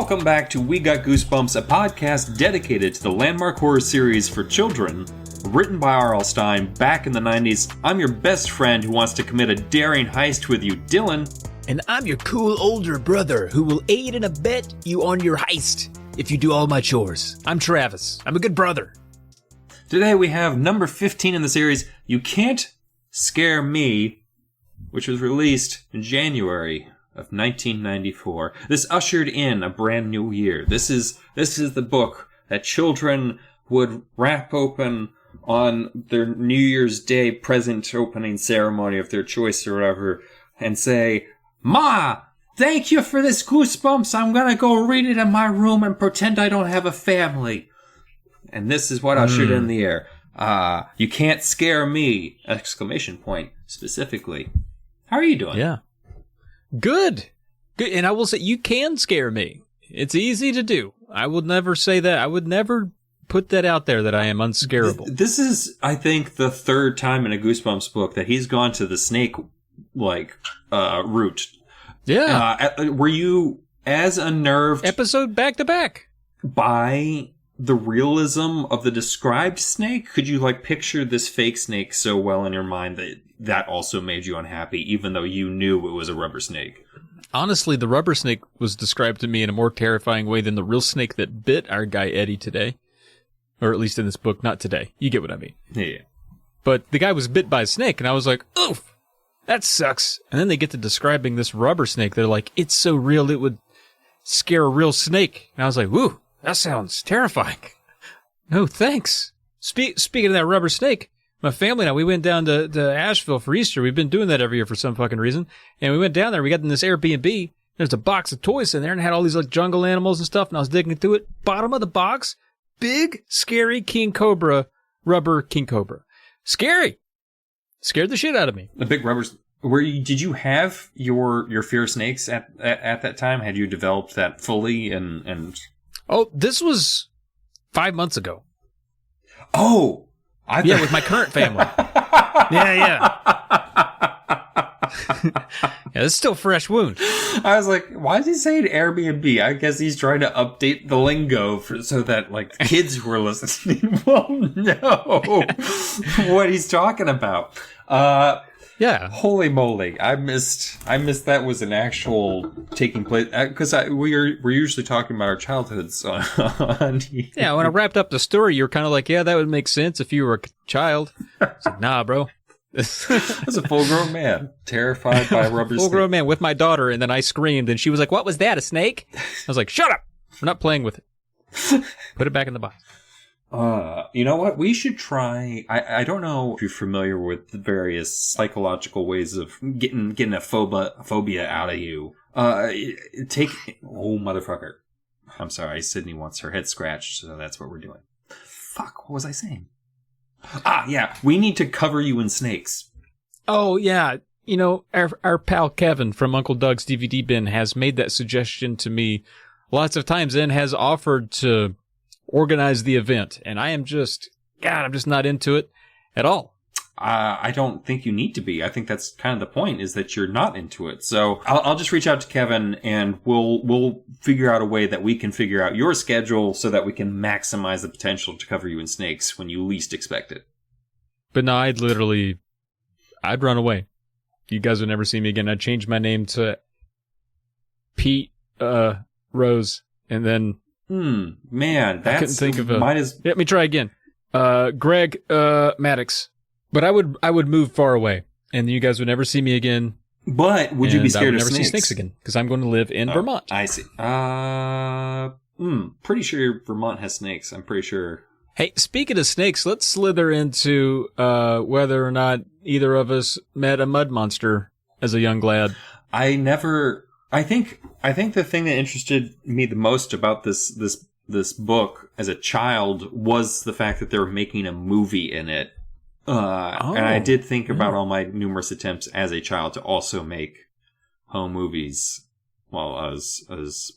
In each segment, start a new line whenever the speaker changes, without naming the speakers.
Welcome back to We Got Goosebumps, a podcast dedicated to the landmark horror series for children, written by R.L. Stine back in the 90s. I'm your best friend who wants to commit a daring heist with you, Dylan.
And I'm your cool older brother who will aid and abet you on your heist if you do all my chores. I'm Travis. I'm a good brother.
Today we have number 15 in the series, You Can't Scare Me, which was released in January of 1994. This ushered in a brand new year. This is the book that children would wrap open on their New Year's Day present opening ceremony of their choice or whatever and say, "Ma, thank you for this Goosebumps. I'm gonna go read it in my room and pretend I don't have a family." And this is what ushered in the air. You can't scare me! Exclamation point, specifically. How are you doing?
Yeah. Good. And I will say, you can scare me. It's easy to do. I would never say that. I would never put that out there that I am unscarable.
This is, I think, the third time in a Goosebumps book that he's gone to the snake, route.
Yeah.
Were you as unnerved...
Episode back to back.
...by the realism of the described snake? Could you, picture this fake snake so well in your mind that also made you unhappy, even though you knew it was a rubber snake?
Honestly, the rubber snake was described to me in a more terrifying way than the real snake that bit our guy Eddie today. Or at least in this book, not today. You get what I mean.
Yeah.
But the guy was bit by a snake, and I was like, oof, that sucks. And then they get to describing this rubber snake. They're like, it's so real it would scare a real snake. And I was like, woo, that sounds terrifying. No, thanks. Speaking of that rubber snake, my family and I, we went down to Asheville for Easter. We've been doing that every year for some fucking reason. And we went down there. We got in this Airbnb. There's a box of toys in there and it had all these jungle animals and stuff. And I was digging through it. Bottom of the box, big, scary King Cobra, rubber King Cobra. Scary. Scared the shit out of me.
The big rubbers. Did you have your fear of snakes at that time? Had you developed that fully and?
Oh, this was 5 months ago.
Oh.
Yeah, with my current family. Yeah. Yeah, it's still a fresh wound.
I was like, why is he saying Airbnb? I guess he's trying to update the lingo so that kids who are listening will know what he's talking about.
Yeah.
Holy moly! I missed that was an actual taking place because we're usually talking about our childhoods on
Yeah, when I wrapped up the story, you were kind of like, yeah, that would make sense if you were a child. It's like, nah, bro.
That's a full-grown man terrified by a rubber snake.
Full-grown man with my daughter, and then I screamed, and she was like, "What was that? A snake?" I was like, "Shut up! We're not playing with it. Put it back in the box."
You know what? We should try. I don't know if you're familiar with the various psychological ways of getting a phobia out of you. Oh, motherfucker. I'm sorry. Sydney wants her head scratched, so that's what we're doing. Fuck. What was I saying? Yeah. We need to cover you in snakes.
Oh, yeah. You know, our pal Kevin from Uncle Doug's DVD bin has made that suggestion to me lots of times and has offered to organize the event, and I'm just not into it at all.
I don't think you need to be. I think that's kind of the point, is that you're not into it. So I'll just reach out to Kevin, and we'll figure out a way that we can figure out your schedule so that we can maximize the potential to cover you in snakes when you least expect it.
But no, I'd run away. You guys would never see me again. I'd change my name to Pete Rose, and then
man, that's...
I couldn't think of let me try again. Greg Maddox. But I would move far away, and you guys would never see me again.
But would you be scared of snakes?
I would never see snakes again, because I'm going to live in Vermont.
I see. Pretty sure Vermont has snakes. I'm pretty sure.
Hey, speaking of snakes, let's slither into whether or not either of us met a mud monster as a young lad.
I think the thing that interested me the most about this book as a child was the fact that they were making a movie in it. And I did think about all my numerous attempts as a child to also make home movies Well,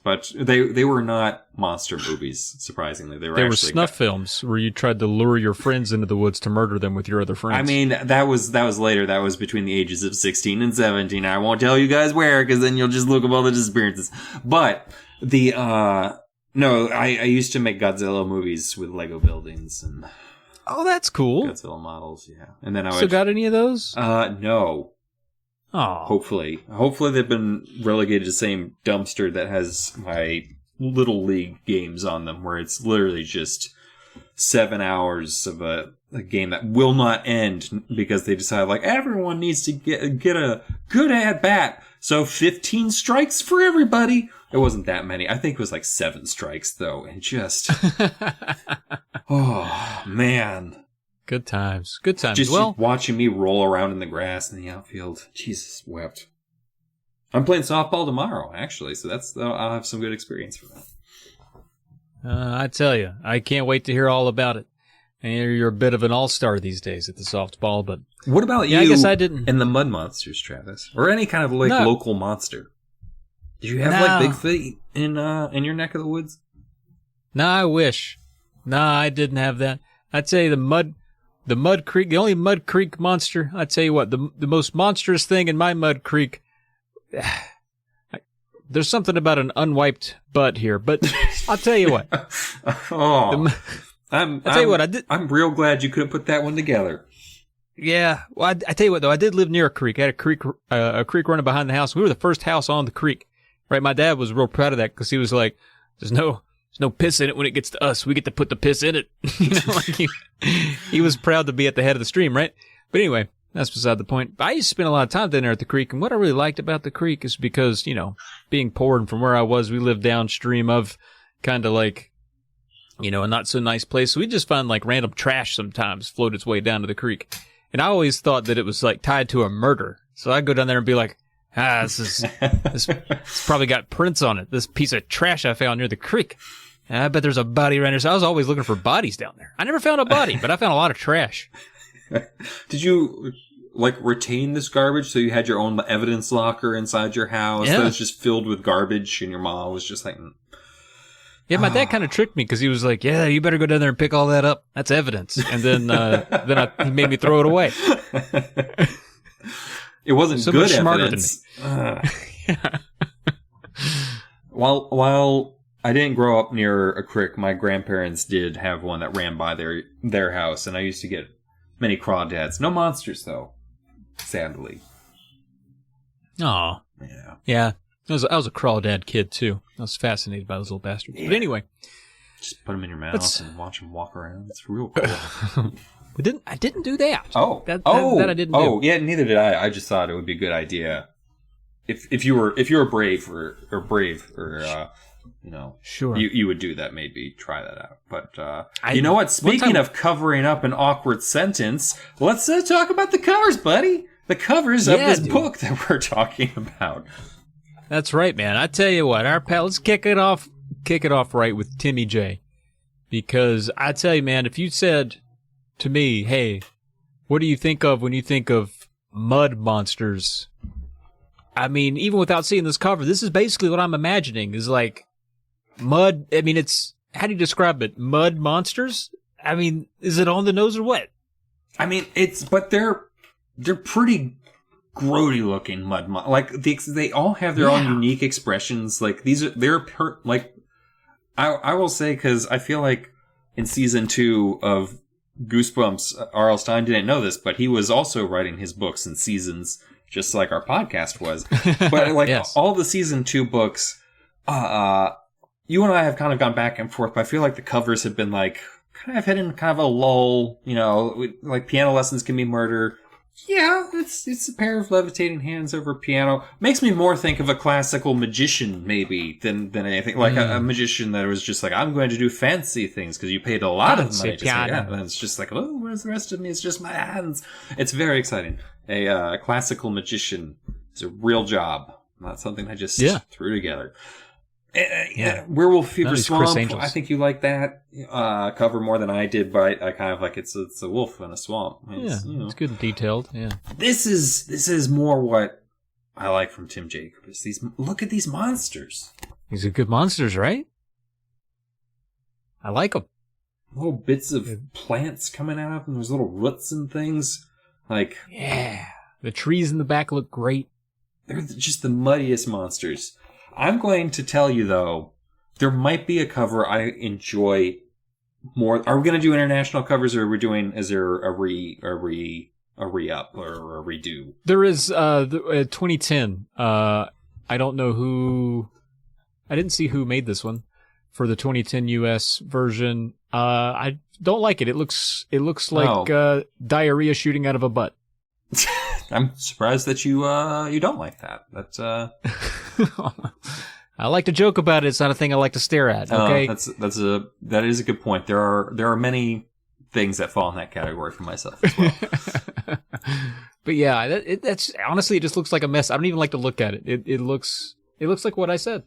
but they were not monster movies. Surprisingly, they were
snuff films where you tried to lure your friends into the woods to murder them with your other friends.
I mean, that was later. That was between the ages of 16 and 17. I won't tell you guys where, because then you'll just look up all the disappearances. But no, I used to make Godzilla movies with Lego buildings and.
Oh, that's cool.
Godzilla models, yeah. And then I
still got any of those?
No.
Oh.
Hopefully they've been relegated to the same dumpster that has my Little League games on them, where it's literally just 7 hours of a game that will not end because they decide like everyone needs to get a good at bat, so 15 strikes for everybody. It wasn't that many. I think it was like 7 strikes though, and just oh man.
Good times. Good times.
Just watching me roll around in the grass in the outfield. Jesus wept. I'm playing softball tomorrow, actually, so I'll have some good experience for that.
I tell you, I can't wait to hear all about it. And you're a bit of an all-star these days at the softball, but...
What about you
I guess I didn't...
and the Mud Monsters, Travis? Or any kind of, local monster? Did you have, Bigfoot in your neck of the woods?
No, I wish. No, I didn't have that. I'd say the Mud Creek, the only Mud Creek monster, I tell you what, the most monstrous thing in my Mud Creek, there's something about an unwiped butt here, but I'll tell you what.
I'll
tell you what,
I'm real glad you couldn't put that one together.
Yeah, well, I tell you what, though, I did live near a creek. I had a creek running behind the house. We were the first house on the creek, right? My dad was real proud of that because he was like, there's no piss in it when it gets to us. We get to put the piss in it. He was proud to be at the head of the stream, right? But anyway, that's beside the point. I used to spend a lot of time down there at the creek, and what I really liked about the creek is because, being poor and from where I was, we lived downstream of kind of like, a not so nice place. So we just find like random trash sometimes float its way down to the creek. And I always thought that it was like tied to a murder. So I'd go down there and be like, this probably got prints on it. This piece of trash I found near the creek. I bet there's a body around here. So I was always looking for bodies down there. I never found a body, but I found a lot of trash.
Did you, retain this garbage so you had your own evidence locker inside your house that was just filled with garbage and your mom was just like...
Yeah, my dad kind of tricked me because he was like, yeah, you better go down there and pick all that up. That's evidence. And then he made me throw it away.
It wasn't
so
good
much
evidence.
Smarter than me.
While I didn't grow up near a creek, my grandparents did have one that ran by their house, and I used to get many crawdads. No monsters, though, sadly.
Aw.
Yeah.
Yeah. I was a crawdad kid, too. I was fascinated by those little bastards. Yeah. But anyway.
Just put them in your mouth and watch them walk around. It's real cool.
I didn't do that.
Oh.
That I didn't do.
Oh, yeah, neither did I. I just thought it would be a good idea. If you were brave or
sure,
you would do that. Maybe try that out. But you know what? Speaking of covering up an awkward sentence, let's talk about the covers, buddy. The covers of this book that we're talking about.
That's right, man. I tell you what, our pal. Let's kick it off right with Timmy J, because I tell you, man, if you said to me, "Hey, what do you think of when you think of mud monsters?" I mean, even without seeing this cover, this is basically what I'm imagining is like mud. I mean, it's, how do you describe it? Mud monsters? I mean, is it on the nose or what? I mean,
but they're pretty grody looking mud. Like they all have their own unique expressions. Like I will say, because I feel like in season 2 of Goosebumps, R.L. Stine didn't know this, but he was also writing his books in seasons, just like our podcast was. But yes. All the season 2 books, you and I have kind of gone back and forth, but I feel like the covers have been like kind of hitting kind of a lull, like piano lessons can be murder. Yeah, it's a pair of levitating hands over a piano. Makes me more think of a classical magician, maybe, than anything. Like a magician that was just like, I'm going to do fancy things because you paid a lot of money to say that. And it's just like, oh, where's the rest of me? It's just my hands. It's very exciting. A classical magician is a real job, not something I just threw together. Werewolf Fever Swamp, I think you like that cover more than I did, but I kind of like it's a wolf in a swamp.
It's good and detailed. Yeah,
this is more what I like from Tim Jacobs. Look at these monsters.
These are good monsters, right? I like them.
Little bits of plants coming out of them. There's little roots and things. Like,
yeah. The trees in the back look great.
They're just the muddiest monsters. I'm going to tell you, though, there might be a cover I enjoy more. Are we going to do international covers, or is there a re-up or a redo?
There is 2010. I don't know who. I didn't see who made this one for the 2010 US version. I don't like it. It looks like diarrhea shooting out of a butt.
I'm surprised that you don't like that. That's
I like to joke about it. It's not a thing I like to stare at. Okay,
that is a good point. There are many things that fall in that category for myself as well.
But yeah, that's honestly, it just looks like a mess. I don't even like to look at it. It looks like what I said.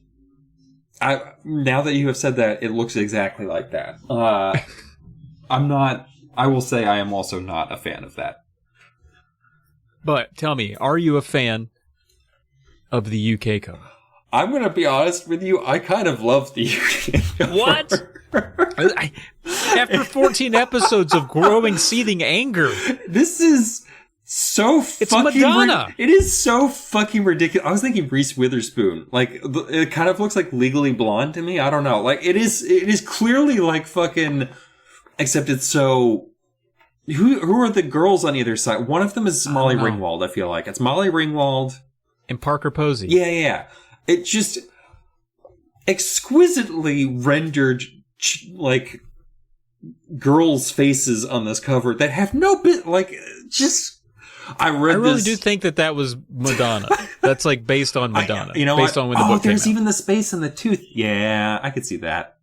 Now that you have said that, it looks exactly like that. I will say I am also not a fan of that.
But tell me, are you a fan of the UK cover?
I'm going to be honest with you. I kind of love the UK cover.
What? After 14 episodes of growing, seething anger.
This is so fucking...
Madonna.
It is so fucking ridiculous. I was thinking Reese Witherspoon. Like, it kind of looks like Legally Blonde to me. I don't know. Like, it is clearly like fucking... Except it's so... Who are the girls on either side? One of them is Molly Ringwald, I feel like. It's Molly Ringwald.
And Parker Posey.
Yeah. It just exquisitely rendered, like, girls' faces on this cover that have no bit, like, just... I really
do think that was Madonna. That's, like, based on Madonna. Based on when the book came
there's
out.
even the space in the tooth. Yeah, I could see that.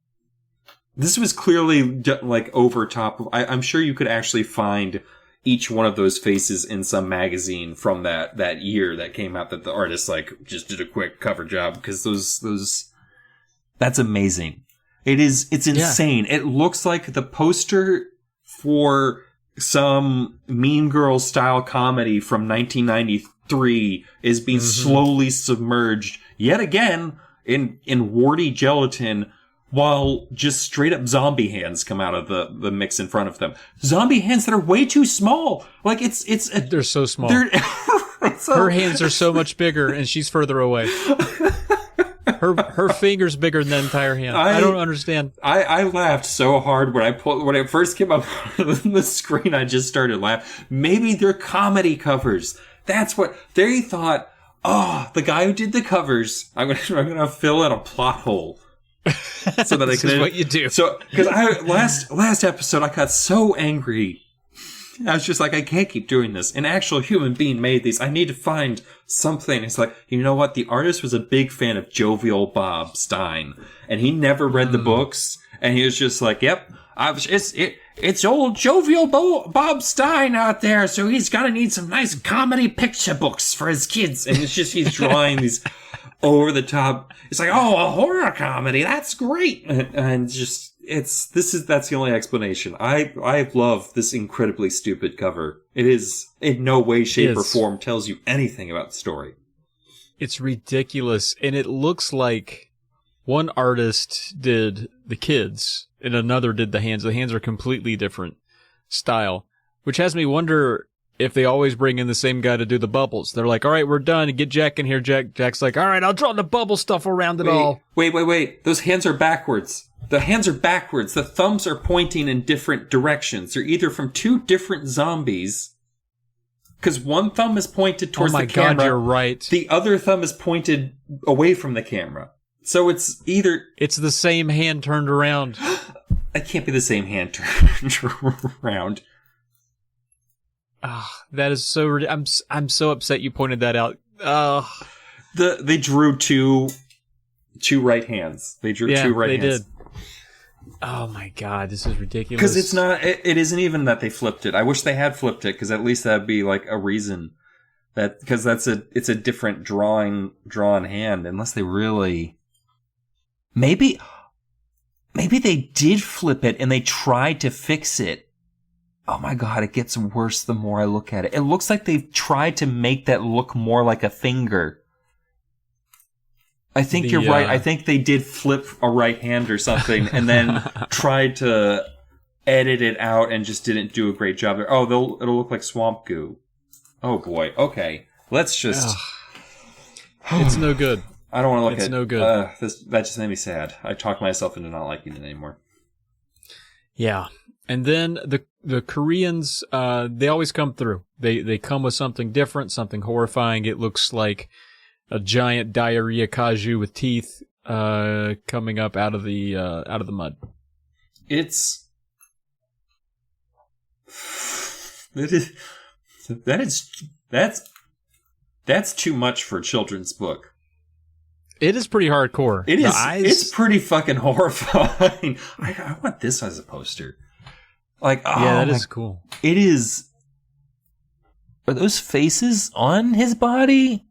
This was clearly, like, over top of... I'm sure you could actually find each one of those faces in some magazine from that year that came out that the artist, like, just did a quick cover job, because those... That's amazing. It's insane. Yeah. It looks like the poster for some Mean Girls style comedy from 1993 is being slowly submerged yet again in warty gelatin, while just straight up zombie hands come out of the mix in front of them. Zombie hands that are way too small. Like
they're so small. Her hands are so much bigger and she's further away. Her finger's bigger than the entire hand. I don't understand.
I laughed so hard when it first came up on the screen. I just started laughing. Maybe they're comedy covers. That's what they thought. Oh, the guy who did the covers, I'm gonna fill in a plot hole. So that
this is what you do.
So, because last episode I got so angry, I was just like, I can't keep doing this. An actual human being made these. I need to find something. It's like, you know what? The artist was a big fan of Jovial Bob Stein, and he never read the books, and he was just like, "Yep, it's old Jovial Bob Stein out there, so he's gonna need some nice comedy picture books for his kids." And it's just he's drawing these over the top. It's like, oh, a horror comedy. That's great. And just, that's the only explanation. I love this incredibly stupid cover. It is in no way, shape, or form tells you anything about the story.
It's ridiculous. And it looks like one artist did the kids and another did the hands. The hands are completely different style, which has me wonder if they always bring in the same guy to do the bubbles. They're like, all right, we're done. Get Jack in here. Jack's like, all right, I'll draw the bubble stuff around it all.
Wait. Those hands are backwards. The hands are backwards. The thumbs are pointing in different directions. They're either from two different zombies, because one thumb is pointed towards the camera. Oh my God,
you're right.
The other thumb is pointed away from the camera. So it's either...
It's the same hand turned around.
It can't be the same hand turned around.
That is so... I'm so upset you pointed that out.
They drew two right hands. They drew two right hands. They did.
Oh my God, this is ridiculous.
Because it's not... It isn't even that they flipped it. I wish they had flipped it, because at least that'd be like a reason. Because it's a different drawn hand, unless they really... Maybe they did flip it and they tried to fix it, Oh my god, it gets worse the more I look at it. It looks like they've tried to make that look more like a finger. I think you're right. I think they did flip a right hand or something and then tried to edit it out and just didn't do a great job there. Oh, it'll look like swamp goo. Oh boy. Okay. Let's just...
It's no good.
I don't want to look at it.
It's no good.
That just made me sad. I talked myself into not liking it anymore.
Yeah. And then the Koreans, they always come through. They come with something different, something horrifying. It looks like a giant diarrhea kaiju with teeth coming up out of the mud.
That's too much for a children's book.
It is pretty hardcore.
It is. It's pretty fucking horrifying. I want this as a poster. Like, oh,
yeah, that is cool.
It is. Are those faces on his body?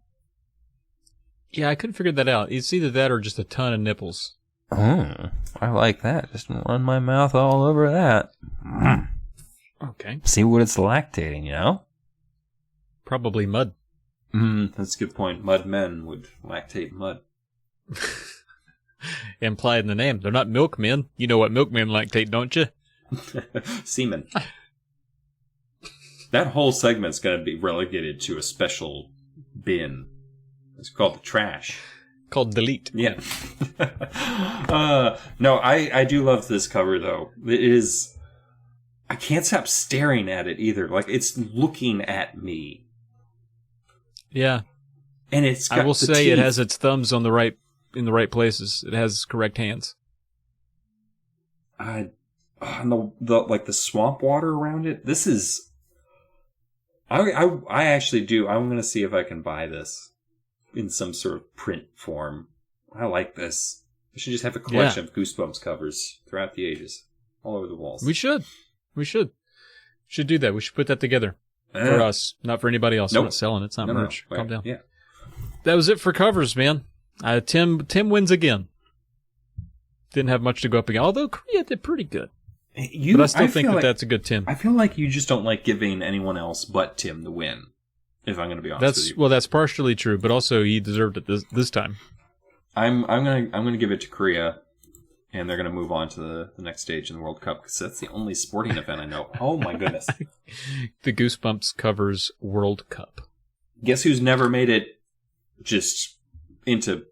Yeah, I couldn't figure that out. It's either that or just a ton of nipples.
Oh, I like that. Just run my mouth all over that.
Okay.
See what it's lactating, you know?
Probably mud.
That's a good point. Mud men would lactate mud.
Implied in the name. They're not milkmen. You know what milkmen lactate, don't you?
Semen. That whole segment's going to be relegated to a special bin. It's called the trash.
Called delete.
Yeah. No, I do love this cover, though. It is... I can't stop staring at it, either. Like, it's looking at me.
Yeah.
And it's got
I will
the
say
teeth.
it has its thumbs in the right places. It has correct hands.
And the swamp water around it. This is... I actually do. I'm going to see if I can buy this in some sort of print form. I like this. We should just have a collection of Goosebumps covers throughout the ages. All over the walls.
We should do that. We should put that together. For us, not for anybody else.
Nope.
We're not selling it. It's not merch.
No.
Calm down.
Yeah.
That was it for covers, man. Tim wins again. Didn't have much to go up against. Although Korea did pretty good. But I still think that's a good Tim.
I feel like you just don't like giving anyone else but Tim the win. If I'm going to be honest with you.
Well, that's partially true, but also he deserved it this time.
I'm gonna give it to Korea, and they're gonna move on to the next stage in the World Cup because that's the only sporting event I know. Oh my goodness!
The Goosebumps covers World Cup.
Guess who's never made it just into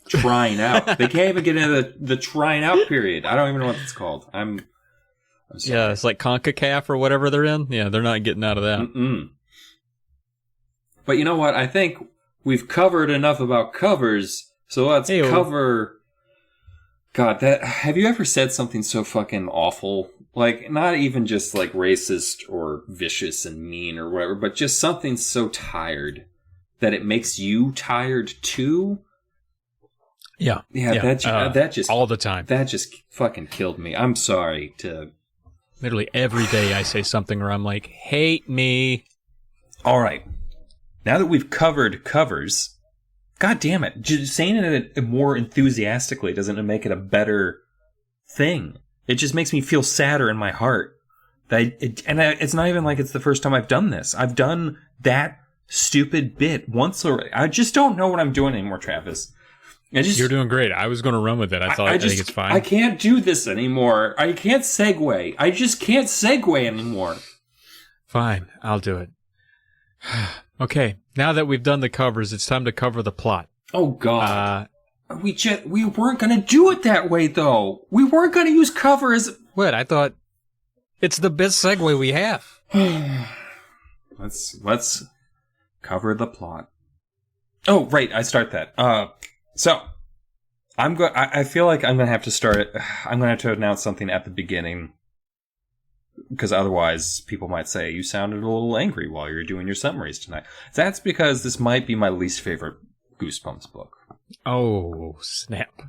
trying out? They can't even get into the trying out period. I don't even know what it's called. I'm sorry.
Yeah, it's like CONCACAF or whatever they're in. Yeah, they're not getting out of that.
Mm-mm. But you know what? I think we've covered enough about covers, so let's cover... God, have you ever said something so fucking awful? Like, not even just like racist or vicious and mean or whatever, but just something so tired that it makes you tired too?
Yeah.
That just...
all the time.
That just fucking killed me. I'm sorry to...
Literally every day I say something where I'm like, hate me.
All right. Now that we've covered covers, God damn it, just saying it more enthusiastically doesn't make it a better thing. It just makes me feel sadder in my heart. It's not even like it's the first time I've done this. I've done that stupid bit once already. I just don't know what I'm doing anymore, Travis.
You're doing great. I was going to run with it. I think it's fine.
I can't do this anymore. I can't segue. I just can't segue anymore.
Fine, I'll do it. Okay, now that we've done the covers, it's time to cover the plot.
Oh, God. We weren't going to do it that way, though. We weren't going to use cover as...
What? I thought it's the best segue we have.
Let's cover the plot. Oh, right. I start that. So I feel like I'm going to have to start it. I'm going to have to announce something at the beginning. Because otherwise, people might say, you sounded a little angry while you were doing your summaries tonight. That's because this might be my least favorite Goosebumps book.
Oh, snap.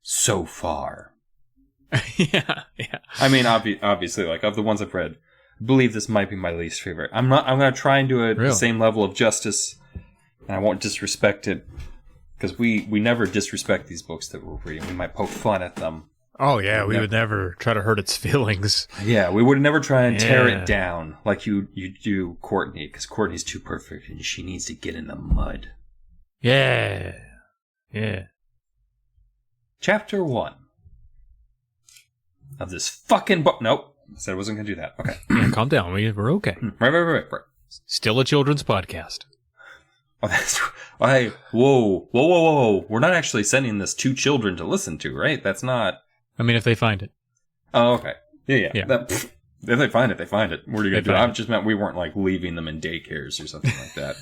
So far.
Yeah.
I mean, obviously, like, of the ones I've read, I believe this might be my least favorite. I'm going to try and do the same level of justice, and I won't disrespect it, because we never disrespect these books that we're reading. We might poke fun at them.
Oh, yeah, we would never try to hurt its feelings.
Yeah, we would never try and tear it down like you do Courtney, because Courtney's too perfect and she needs to get in the mud.
Yeah. Yeah.
Chapter 1 of this fucking book. Nope. I said I wasn't going to do that. Okay.
Yeah, calm down. We're okay.
Right.
Still a children's podcast.
Oh, that's right. Whoa. We're not actually sending this to children to listen to, right? That's not...
I mean, if they find it.
Oh, okay. Yeah. If they find it, they find it. What are you going to do? I just meant we weren't, like, leaving them in daycares or something like that.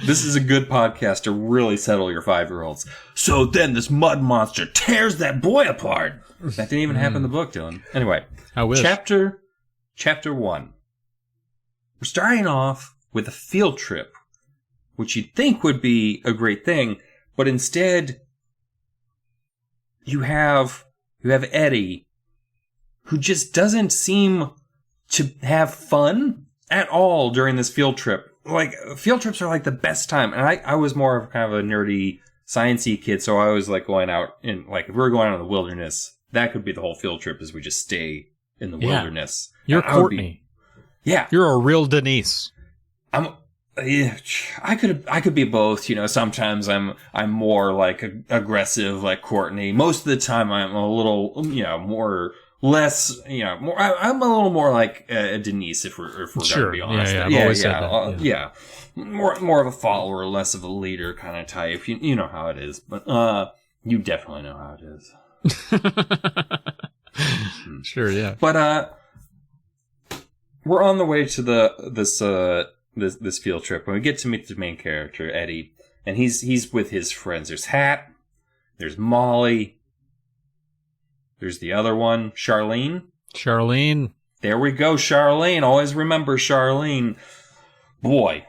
This is a good podcast to really settle your 5-year-olds. So then this mud monster tears that boy apart. That didn't even happen in the book, Dylan. Anyway.
I wish.
Chapter 1. We're starting off with a field trip, which you'd think would be a great thing, but instead you have Eddie, who just doesn't seem to have fun at all during this field trip. Like, field trips are like the best time, and I was more of kind of a nerdy, sciencey kid, so I was like going out in, like, if we were going out in the wilderness, that could be the whole field trip, is we just stay in the wilderness.
You're Courtney. You're a real Denise.
I could be both, you know. Sometimes I'm more like aggressive like Courtney. Most of the time I'm a little, you know, more less, you know, more. I'm a little more like Denise if we're gonna be honest.
I've always said that.
Yeah. More of a follower, less of a leader kind of type. You know how it is, but you definitely know how it is.
Sure, yeah.
But we're on the way to this field trip, and we get to meet the main character, Eddie, and he's with his friends. There's Hat, there's Molly, there's the other one, Charlene. There we go, Charlene. Always remember Charlene. Boy.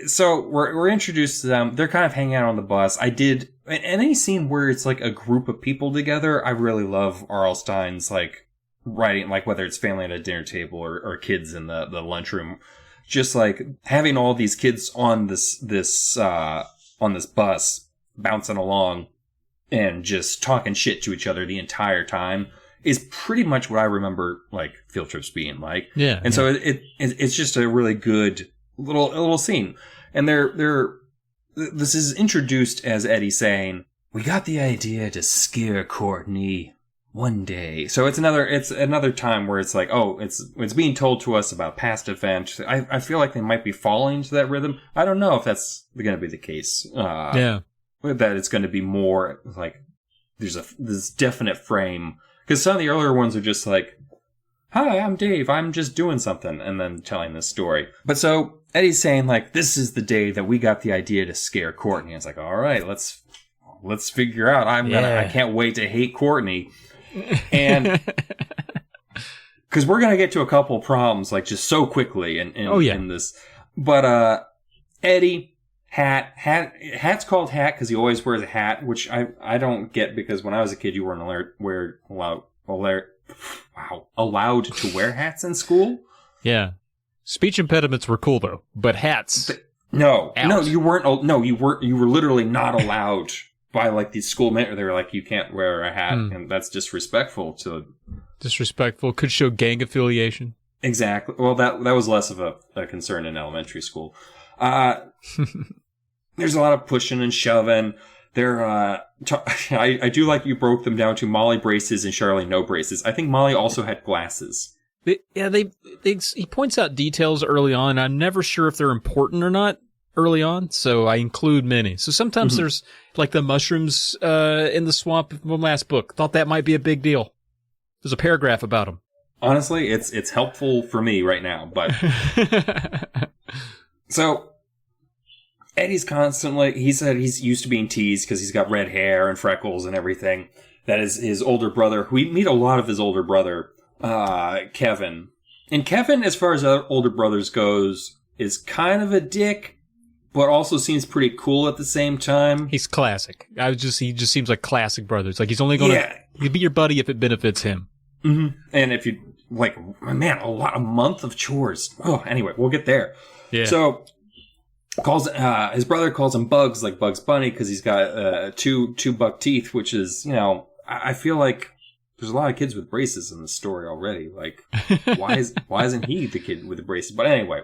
So we're introduced to them. They're kind of hanging out on the bus. In any scene where it's like a group of people together, I really love R.L. Stine's like writing, like whether it's family at a dinner table or kids in the lunchroom. Just like having all these kids on this bus bouncing along and just talking shit to each other the entire time is pretty much what I remember like field trips being like.
Yeah.
And so it's just a really good little scene. And this is introduced as Eddie saying, "We got the idea to scare Courtney one day." So it's another time where it's like, oh, it's being told to us about past events. I feel like they might be falling into that rhythm. I don't know if that's going to be the case. That it's going to be more like there's this definite frame, because some of the earlier ones are just like, "Hi, I'm Dave. I'm just doing something," and then telling this story. But so Eddie's saying like, "This is the day that we got the idea to scare Courtney." It's like, all right, let's figure out. I can't wait to hate Courtney. And because we're gonna get to a couple problems like just so quickly in this, but Eddie, Hat's called Hat because he always wears a hat, which I don't get, because when I was a kid you weren't allowed to wear hats in school.
Yeah, speech impediments were cool though, but hats.
No, you weren't. No, you were literally not allowed. By like these school men, they were like, you can't wear a hat, and that's disrespectful to.
Disrespectful, could show gang affiliation.
Exactly. Well, that was less of a concern in elementary school. There's a lot of pushing and shoving. I do like you broke them down to Molly braces and Charlie no braces. I think Molly also had glasses.
He points out details early on. I'm never sure if they're important or not early on, so I include many. So sometimes there's like the mushrooms in the swamp from the last book. Thought that might be a big deal. There's a paragraph about them.
Honestly, it's helpful for me right now, but so Eddie's constantly, he said he's used to being teased because he's got red hair and freckles and everything. That is his older brother. We meet a lot of his older brother, Kevin. And Kevin, as far as other older brothers goes, is kind of a dick, but also seems pretty cool at the same time.
He's classic. He just seems like classic brothers. Like he's only going to he'd be your buddy if it benefits him.
Mm-hmm. And if you like, man, a month of chores. Oh, anyway, we'll get there.
Yeah.
So his brother calls him Bugs, like Bugs Bunny, because he's got two buck teeth, which is, you know, I feel like there's a lot of kids with braces in the story already. Like, why isn't he the kid with the braces? But anyway,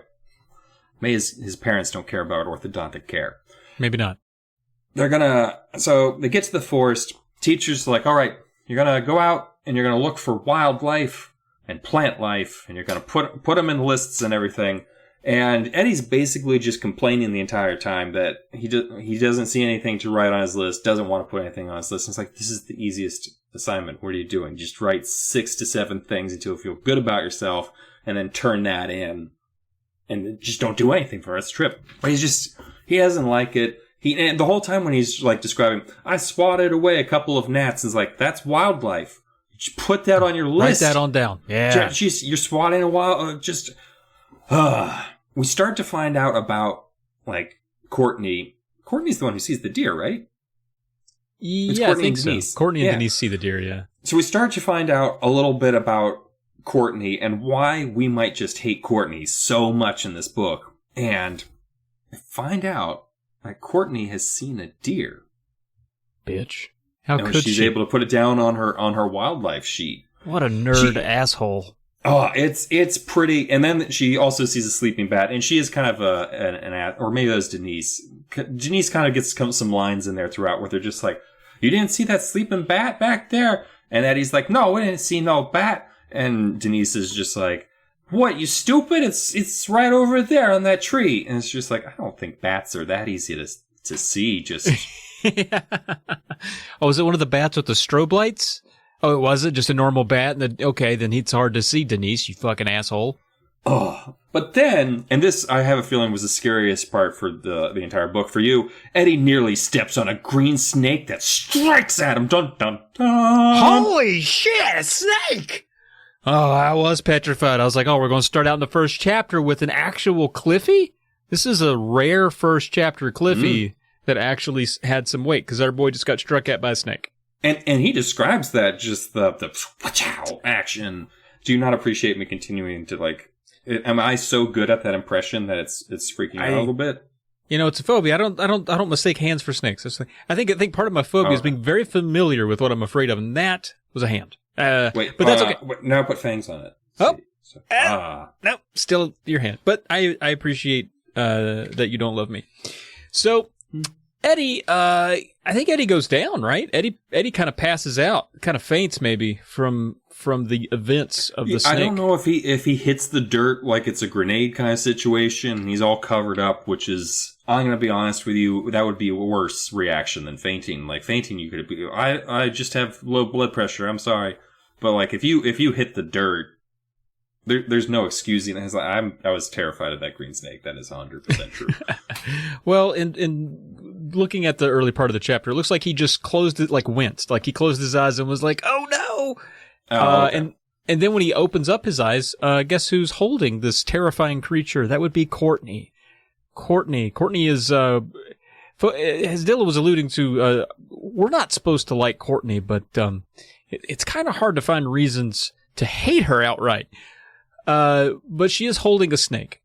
maybe his parents don't care about orthodontic care.
Maybe not.
So they get to the forest. Teacher's like, all right, you're going to go out and you're going to look for wildlife and plant life, and you're going to put them in lists and everything. And Eddie's basically just complaining the entire time that he doesn't see anything to write on his list, doesn't want to put anything on his list. And it's like, this is the easiest assignment. What are you doing? Just write 6 to 7 things until you feel good about yourself, and then turn that in. And just don't do anything for the rest of the trip. But he doesn't like it. And the whole time when he's like describing, I swatted away a couple of gnats, and it's like, that's wildlife. Just put that on your list.
Write that on down. Yeah.
You're swatting a wild, we start to find out about, like, Courtney. Courtney's the one who sees the deer, right?
Yeah, I think so. Courtney and Denise see the deer, yeah.
So we start to find out a little bit about Courtney and why we might just hate Courtney so much in this book. And I find out that Courtney has seen a deer.
Bitch. How could
she's
she?
able to put it down on her wildlife sheet.
What a nerd asshole.
Oh, it's pretty. And then she also sees a sleeping bat, and she is kind of an or maybe that was Denise. Denise kind of gets some lines in there throughout where they're just like, you didn't see that sleeping bat back there? And Eddie's like, no, we didn't see no bat. And Denise is just like, what, you stupid? It's right over there on that tree. And it's just like, I don't think bats are that easy to see. Just.
Yeah. Oh, was it one of the bats with the strobe lights? Oh, it wasn't just a normal bat. And then it's hard to see, Denise, you fucking asshole.
Oh, but then, and this I have a feeling was the scariest part for the entire book for you. Eddie nearly steps on a green snake that strikes at him. Dun dun dun!
Holy shit, a snake! Oh, I was petrified. I was like, we're going to start out in the first chapter with an actual Cliffy? This is a rare first chapter Cliffy that actually had some weight because our boy just got struck at by a snake.
And he describes that, just the action. Do you not appreciate me continuing to, like, am I so good at that impression that it's freaking out a little bit?
You know, it's a phobia. I don't mistake hands for snakes. I think part of my phobia is being very familiar with what I'm afraid of, and that was a hand.
Wait,
but that's okay.
Now put fangs on it.
No, still your hand. But I appreciate that you don't love me. So Eddie, I think Eddie goes down, right? Eddie kind of passes out, kind of faints maybe from the events of the snake.
I don't know if he hits the dirt like it's a grenade kind of situation. He's all covered up, which is, I'm going to be honest with you, that would be a worse reaction than fainting. Like fainting, you could be, I just have low blood pressure. I'm sorry, but like if you hit the dirt, there's no excusing it. I was terrified of that green snake. That is 100% true.
Well, in looking at the early part of the chapter, it looks like he just closed it, like winced, like he closed his eyes and was like, "Oh no!" Okay. And then when he opens up his eyes, guess who's holding this terrifying creature? That would be Courtney. Courtney is, as Dylan was alluding to, we're not supposed to like Courtney, but it's kind of hard to find reasons to hate her outright. But she is holding a snake.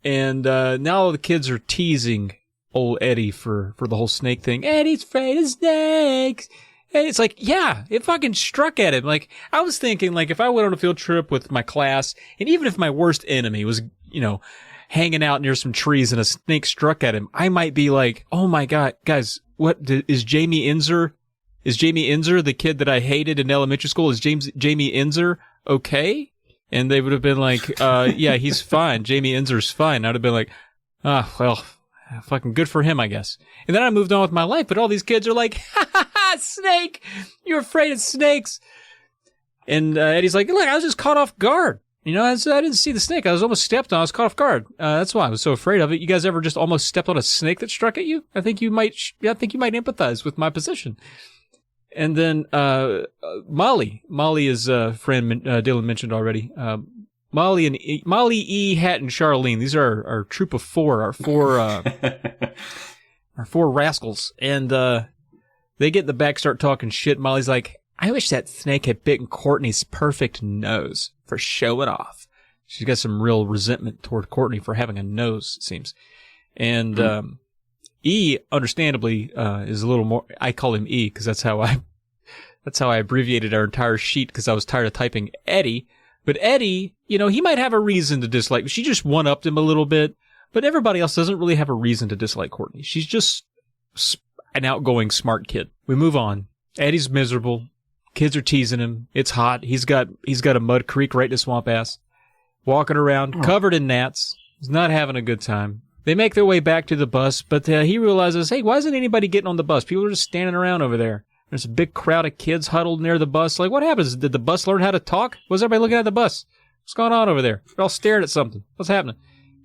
And now the kids are teasing old Eddie for the whole snake thing. Eddie's afraid of snakes. And it's like, yeah, it fucking struck at him. Like, I was thinking, like, if I went on a field trip with my class, and even if my worst enemy was, hanging out near some trees and a snake struck at him, I might be like, oh my God, guys, what is Jamie Inzer? Is Jamie Inzer the kid that I hated in elementary school? Is Jamie Inzer okay? And they would have been like, yeah, he's fine. Jamie Inzer's fine. I'd have been like, well, fucking good for him, I guess. And then I moved on with my life, but all these kids are like, ha ha ha, snake! You're afraid of snakes! And Eddie's like, look, I was just caught off guard. I didn't see the snake. I was almost stepped on. I was caught off guard. That's why I was so afraid of it. You guys ever just almost stepped on a snake that struck at you? I think you might empathize with my position. And then Molly is a friend Dylan mentioned already. Molly E, Hat, and Charlene. These are our troop of four. Our four rascals. And they get in the back, start talking shit. Molly's like, I wish that snake had bitten Courtney's perfect nose for showing off. She's got some real resentment toward Courtney for having a nose, it seems. And E, understandably, is a little more. I call him E because that's how That's how I abbreviated our entire sheet because I was tired of typing Eddie. But Eddie, he might have a reason to dislike. She just one-upped him a little bit. But everybody else doesn't really have a reason to dislike Courtney. She's just an outgoing, smart kid. We move on. Eddie's miserable. Kids are teasing him. It's hot. He's got a mud creek right in his swamp ass. Walking around, covered in gnats. He's not having a good time. They make their way back to the bus, but he realizes, hey, why isn't anybody getting on the bus? People are just standing around over there. There's a big crowd of kids huddled near the bus. Like, what happens? Did the bus learn how to talk? Was everybody looking at the bus? What's going on over there? They're all staring at something. What's happening?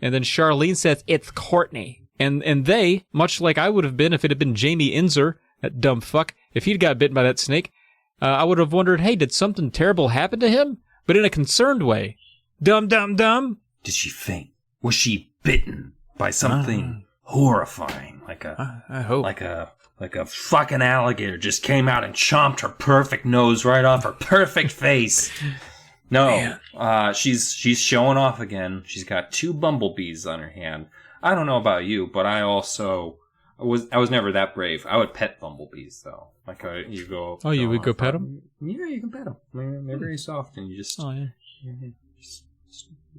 And then Charlene says, it's Courtney. And they, much like I would have been if it had been Jamie Inzer, that dumb fuck, if he'd got bitten by that snake, I would have wondered, hey, did something terrible happen to him? But in a concerned way. Dumb.
Did she faint? Was she bitten by something horrifying?
I hope.
Like a fucking alligator just came out and chomped her perfect nose right off her perfect face. No, she's showing off again. She's got 2 bumblebees on her hand. I don't know about you, but I was never that brave. I would pet bumblebees though. Like you go.
Oh, you would go pet them?
Yeah, you can pet them. They're very soft, and you just.
Oh yeah.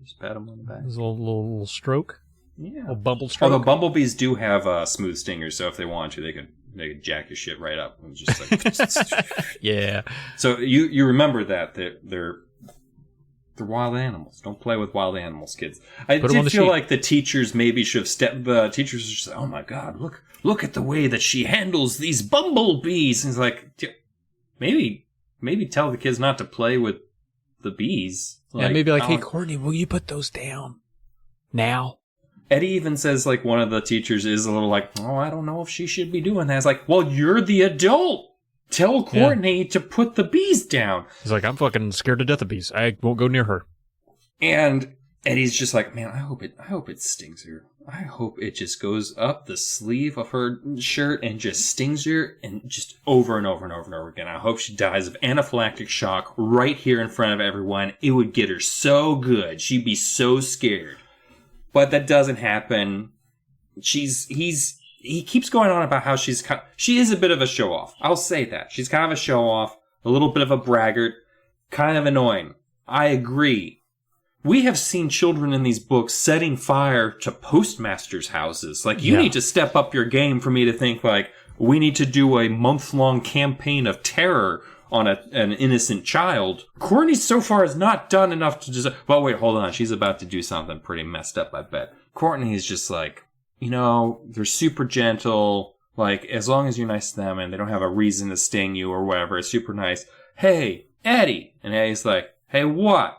Just pat them on the back.
There's a little stroke.
Yeah.
A bumble stroke.
Although bumblebees do have smooth stingers, so if they want to, they could jack your shit right up and just like.
Yeah.
So you remember that they're wild animals. Don't play with wild animals, kids. I did feel like the teachers maybe should have stepped. The teachers were just like, oh my god, look at the way that she handles these bumblebees. And it's like, maybe tell the kids not to play with the bees.
Like, maybe like, hey Courtney, will you put those down now?
Eddie even says like one of the teachers is a little like, oh, I don't know if she should be doing that. It's like, well, you're the adult. Tell Courtney to put the bees down.
He's like, I'm fucking scared to death of bees. I won't go near her.
And Eddie's just like, man, I hope it stings her. I hope it just goes up the sleeve of her shirt and just stings her, and just over and over and over and over again. I hope she dies of anaphylactic shock right here in front of everyone. It would get her so good. She'd be so scared. But that doesn't happen. He keeps going on about how she is a bit of a show-off. I'll say that. She's kind of a show-off, a little bit of a braggart, kind of annoying. I agree. We have seen children in these books setting fire to postmasters' houses. Like, you need to step up your game for me to think, like, we need to do a month-long campaign of terror on an innocent child. Courtney so far has not done enough to just... Well, wait, hold on. She's about to do something pretty messed up, I bet. Courtney is just like, they're super gentle. Like, as long as you're nice to them and they don't have a reason to sting you or whatever, it's super nice. Hey, Eddie. And Eddie's like, hey, what?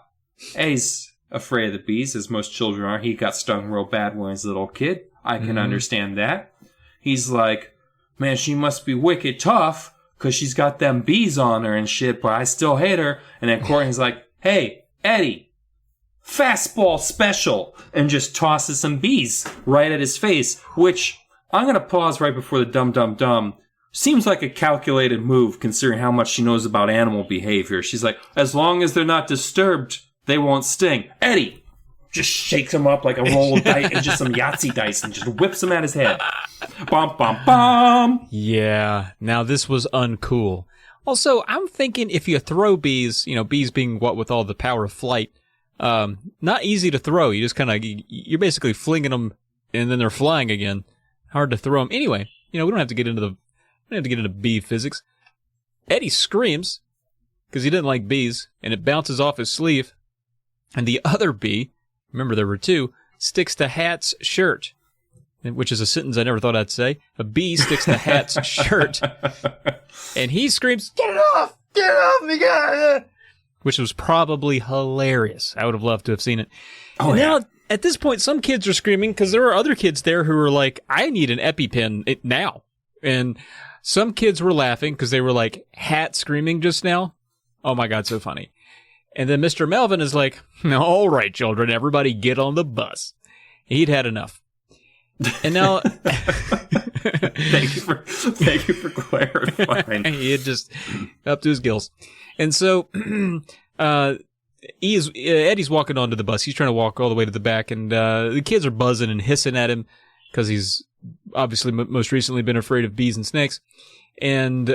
Eddie's afraid of the bees, as most children are. He got stung real bad when he was a little kid. I can understand that. He's like, man, she must be wicked tough because she's got them bees on her and shit, but I still hate her. And then Courtney's like, hey, Eddie, fastball special, and just tosses some bees right at his face, which I'm going to pause right before the dumb. Seems like a calculated move considering how much she knows about animal behavior. She's like, as long as they're not disturbed, they won't sting. Eddie just shakes him up like a roll of dice and just some Yahtzee dice and just whips him at his head. Bum, bum, bum.
Yeah. Now this was uncool. Also, I'm thinking if you throw bees, bees being what with all the power of flight, not easy to throw. You just you're basically flinging them and then they're flying again. Hard to throw them. Anyway, we don't have to get into bee physics. Eddie screams because he didn't like bees and it bounces off his sleeve. And the other bee, remember there were 2, sticks to Hat's shirt, which is a sentence I never thought I'd say. A bee sticks to Hat's shirt, and he screams, get it off me, God! Which was probably hilarious. I would have loved to have seen it. Oh, now, at this point, some kids are screaming because there are other kids there who are like, I need an EpiPen now. And some kids were laughing because they were like, Hat screaming just now? Oh my God, so funny. And then Mr. Melvin is like, all right, children, everybody get on the bus. He'd had enough. And now...
Thank you for clarifying.
He had just up to his gills. And so Eddie's walking onto the bus. He's trying to walk all the way to the back, and the kids are buzzing and hissing at him because he's obviously most recently been afraid of bees and snakes. And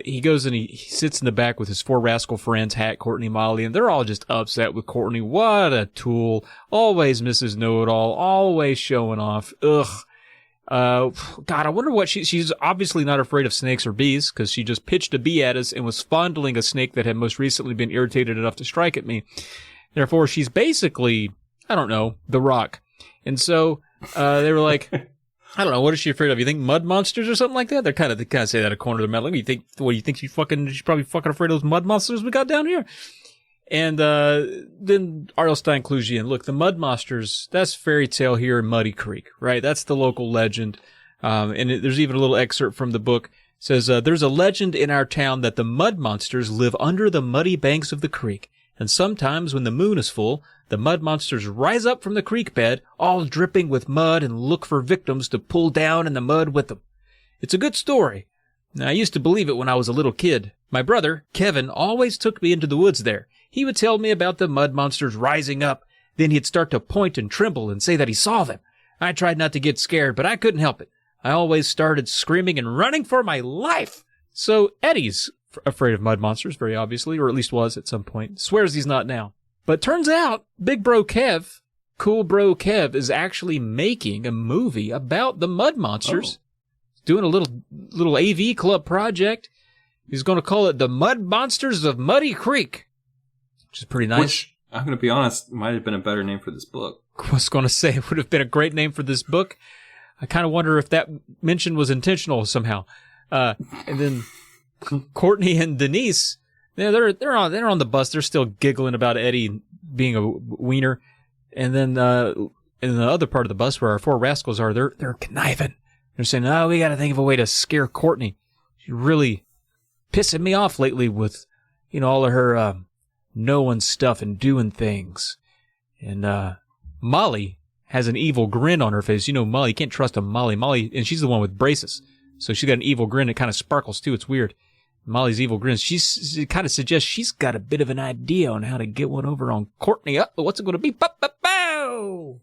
he goes and he sits in the back with his 4 rascal friends, Hat, Courtney, Molly, and they're all just upset with Courtney. What a tool. Always Mrs. Know-It-All, always showing off. Ugh. God, I wonder what she's obviously not afraid of snakes or bees, because she just pitched a bee at us and was fondling a snake that had most recently been irritated enough to strike at me. Therefore, she's basically, I don't know, The Rock. And so they were like, I don't know, what is she afraid of? You think mud monsters or something like that? They kind of say that at a corner of the mouth. What do you think she's probably fucking afraid of those mud monsters we got down here? And then R.L. Stein clues you in. Look, the mud monsters, that's fairy tale here in Muddy Creek, right? That's the local legend. There's even a little excerpt from the book. It says, there's a legend in our town that the mud monsters live under the muddy banks of the creek. And sometimes when the moon is full, the mud monsters rise up from the creek bed, all dripping with mud, and look for victims to pull down in the mud with them. It's a good story. Now, I used to believe it when I was a little kid. My brother, Kevin, always took me into the woods there. He would tell me about the mud monsters rising up. Then he'd start to point and tremble and say that he saw them. I tried not to get scared, but I couldn't help it. I always started screaming and running for my life. So Eddie's afraid of mud monsters, very obviously, or at least was at some point. Swears he's not now. But turns out, Big Bro Kev, Cool Bro Kev, is actually making a movie about the mud monsters. Oh. Doing a little AV club project. He's going to call it The Mud Monsters of Muddy Creek, which is pretty nice.
Which, I'm going to be honest, might have been a better name for this book.
I was going to say it would have been a great name for this book. I kind of wonder if that mention was intentional somehow. And then Courtney and Denise, they're on the bus. They're still giggling about Eddie being a wiener. And then in the other part of the bus where our 4 rascals are, they're conniving. They're saying, "Oh, we got to think of a way to scare Courtney. She's really pissing me off lately with, all of her knowing stuff and doing things." And Molly has an evil grin on her face. Molly, you can't trust a Molly, and she's the one with braces. So she's got an evil grin that kind of sparkles too. It's weird. Molly's evil grin. She kind of suggests she's got a bit of an idea on how to get one over on Courtney. What's it going to be? Bow!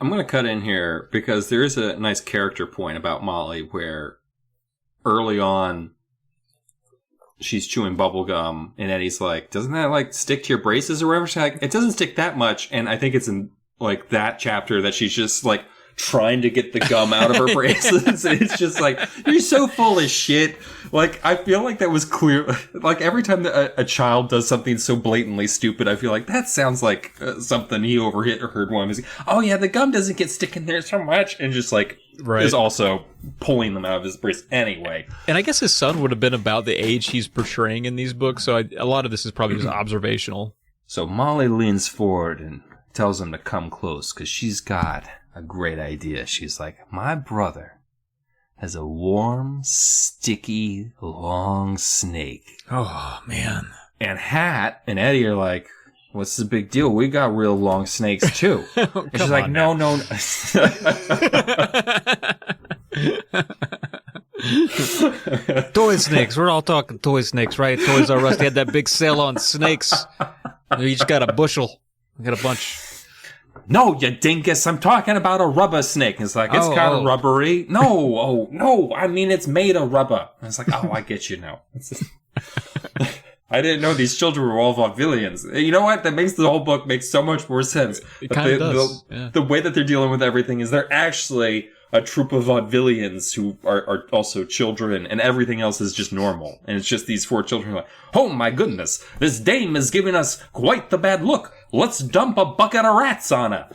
I'm going to cut in here because there is a nice character point about Molly where early on she's chewing bubble gum and Eddie's like, "Doesn't that stick to your braces or whatever?" She's like, "It doesn't stick that much." And I think it's in that chapter that she's just trying to get the gum out of her braces. It's just you're so full of shit. I feel like that was clear. Every time a child does something so blatantly stupid, I feel like that sounds like something he heard one of his, "Oh yeah, the gum doesn't get sticking there so much," and just right. Is also pulling them out of his brace anyway.
And I guess his son would have been about the age he's portraying in these books, so a lot of this is probably just observational.
So Molly leans forward and tells him to come close because she's got a great idea. She's like, "My brother has a warm, sticky, long snake."
Oh, man.
And Hat and Eddie are like, "What's the big deal? We got real long snakes, too." And she's like, no.
Toy snakes. We're all talking toy snakes, right? Toys R Us, they had that big sale on snakes. You each got a bushel. We got a bunch.
"No, you dingus. I'm talking about a rubber snake." It's like, it's kind of rubbery. No. I mean, it's made of rubber. And it's like, oh, I get you now. I didn't know these children were all vaudevillians. You know what? That makes the whole book make so much more sense.
It kind of does.
The way that they're dealing with everything is they're actually a troop of vaudevillians who are also children, and everything else is just normal. And it's just these 4 children who are like, "Oh my goodness, this dame is giving us quite the bad look. Let's dump a bucket of rats on her."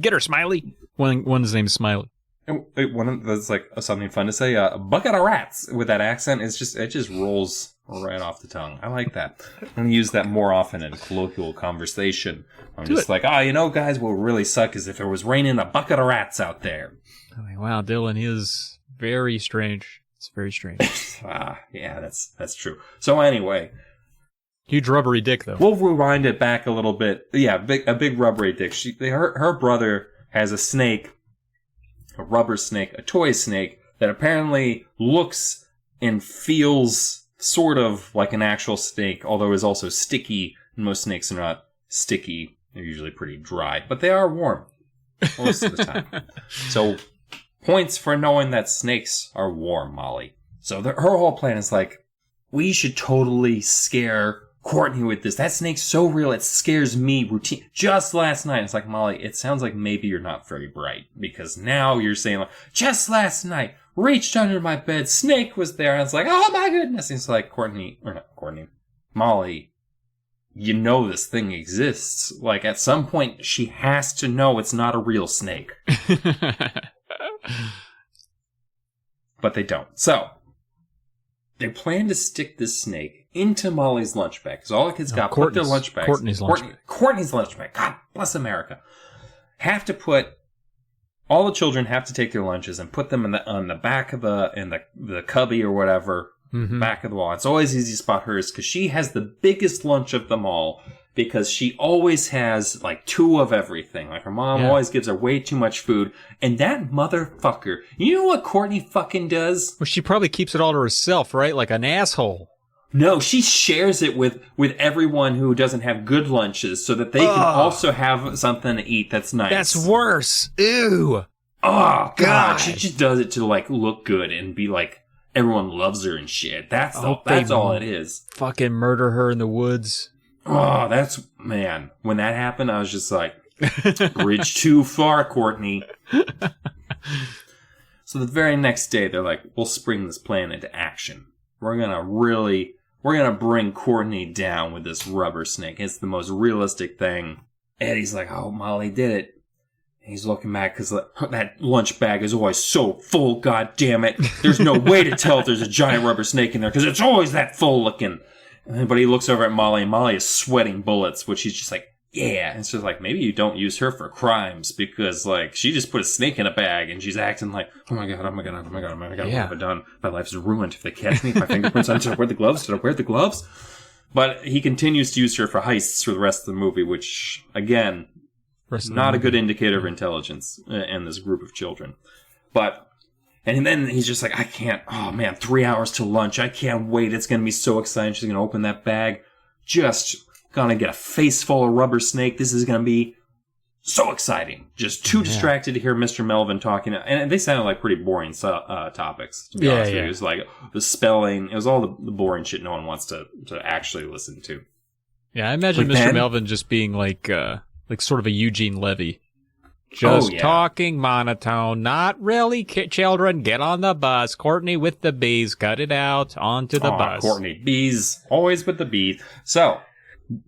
Get her, Smiley. One's name's Smiley.
That's something fun to say. A bucket of rats with that accent. It just rolls right off the tongue. I like that. I'm going to use that more often in colloquial conversation. I'm just guys, what would really suck is if it was raining a bucket of rats out there.
Wow, Dylan is very strange. It's very strange.
Yeah, that's true. So anyway.
Huge rubbery dick, though.
We'll rewind it back a little bit. Yeah, a big rubbery dick. Her brother has a snake, a rubber snake, a toy snake, that apparently looks and feels sort of like an actual snake, although is also sticky. Most snakes are not sticky. They're usually pretty dry, but they are warm most of the time. So, points for knowing that snakes are warm, Molly. So her whole plan is like, we should totally scare Courtney with this. That snake's so real, it scares me routine. Just last night. It's like, Molly, it sounds like maybe you're not very bright. Because now you're saying, like, just last night, reached under my bed, snake was there. And it's like, oh my goodness. And it's like, Molly, you know this thing exists. Like, at some point, she has to know it's not a real snake. But they don't. So, they plan to stick this snake into Molly's lunch bag. Because all the kids put their lunch bags.
Courtney's lunch bag.
God bless America. All the children have to take their lunches and put them on the back of the cubby or whatever, back of the wall. It's always easy to spot hers because she has the biggest lunch of them all because she always has like 2 of everything. Like her mom always gives her way too much food. And that motherfucker, you know what Courtney fucking does?
Well, she probably keeps it all to herself, right? Like an asshole.
No, she shares it with everyone who doesn't have good lunches so that they can also have something to eat that's nice.
That's worse. Ew.
Oh, God. She just does it to, like, look good and be like, everyone loves her and shit. That's all it is.
Fucking murder her in the woods.
Oh, man. When that happened, I was just like, bridge too far, Courtney. So the very next day, they're like, we'll spring this plan into action. We're gonna bring Courtney down with this rubber snake. It's the most realistic thing. Eddie's like, oh, Molly did it. And he's looking back because that lunch bag is always so full, god damn it. There's no way to tell if there's a giant rubber snake in there because it's always that full looking. But he looks over at Molly, and Molly is sweating bullets, which he's just like, yeah. And so like, maybe you don't use her for crimes because like she just put a snake in a bag and she's acting like, oh my god, what have I done? My life's ruined. If they catch me, my fingerprints on. Did I wear the gloves? Did I wear the gloves? But he continues to use her for heists for the rest of the movie, which again, not a good indicator of intelligence in this group of children. And then he's just like, I can't, 3 hours to lunch. I can't wait. It's going to be so exciting. She's going to open that bag. Just going to get a face full of rubber snake. This is going to be so exciting. Just too distracted to hear Mr. Melvin talking. And they sounded like pretty boring topics, to be honest with you. It was like the spelling. It was all the boring shit no one wants to actually listen to.
Yeah, I imagine Mr. Melvin just being like sort of a Eugene Levy. Just talking monotone, not really children. Get on the bus. Courtney with the bees. Cut it out. Onto the bus. Courtney,
bees. Always with the bees. So,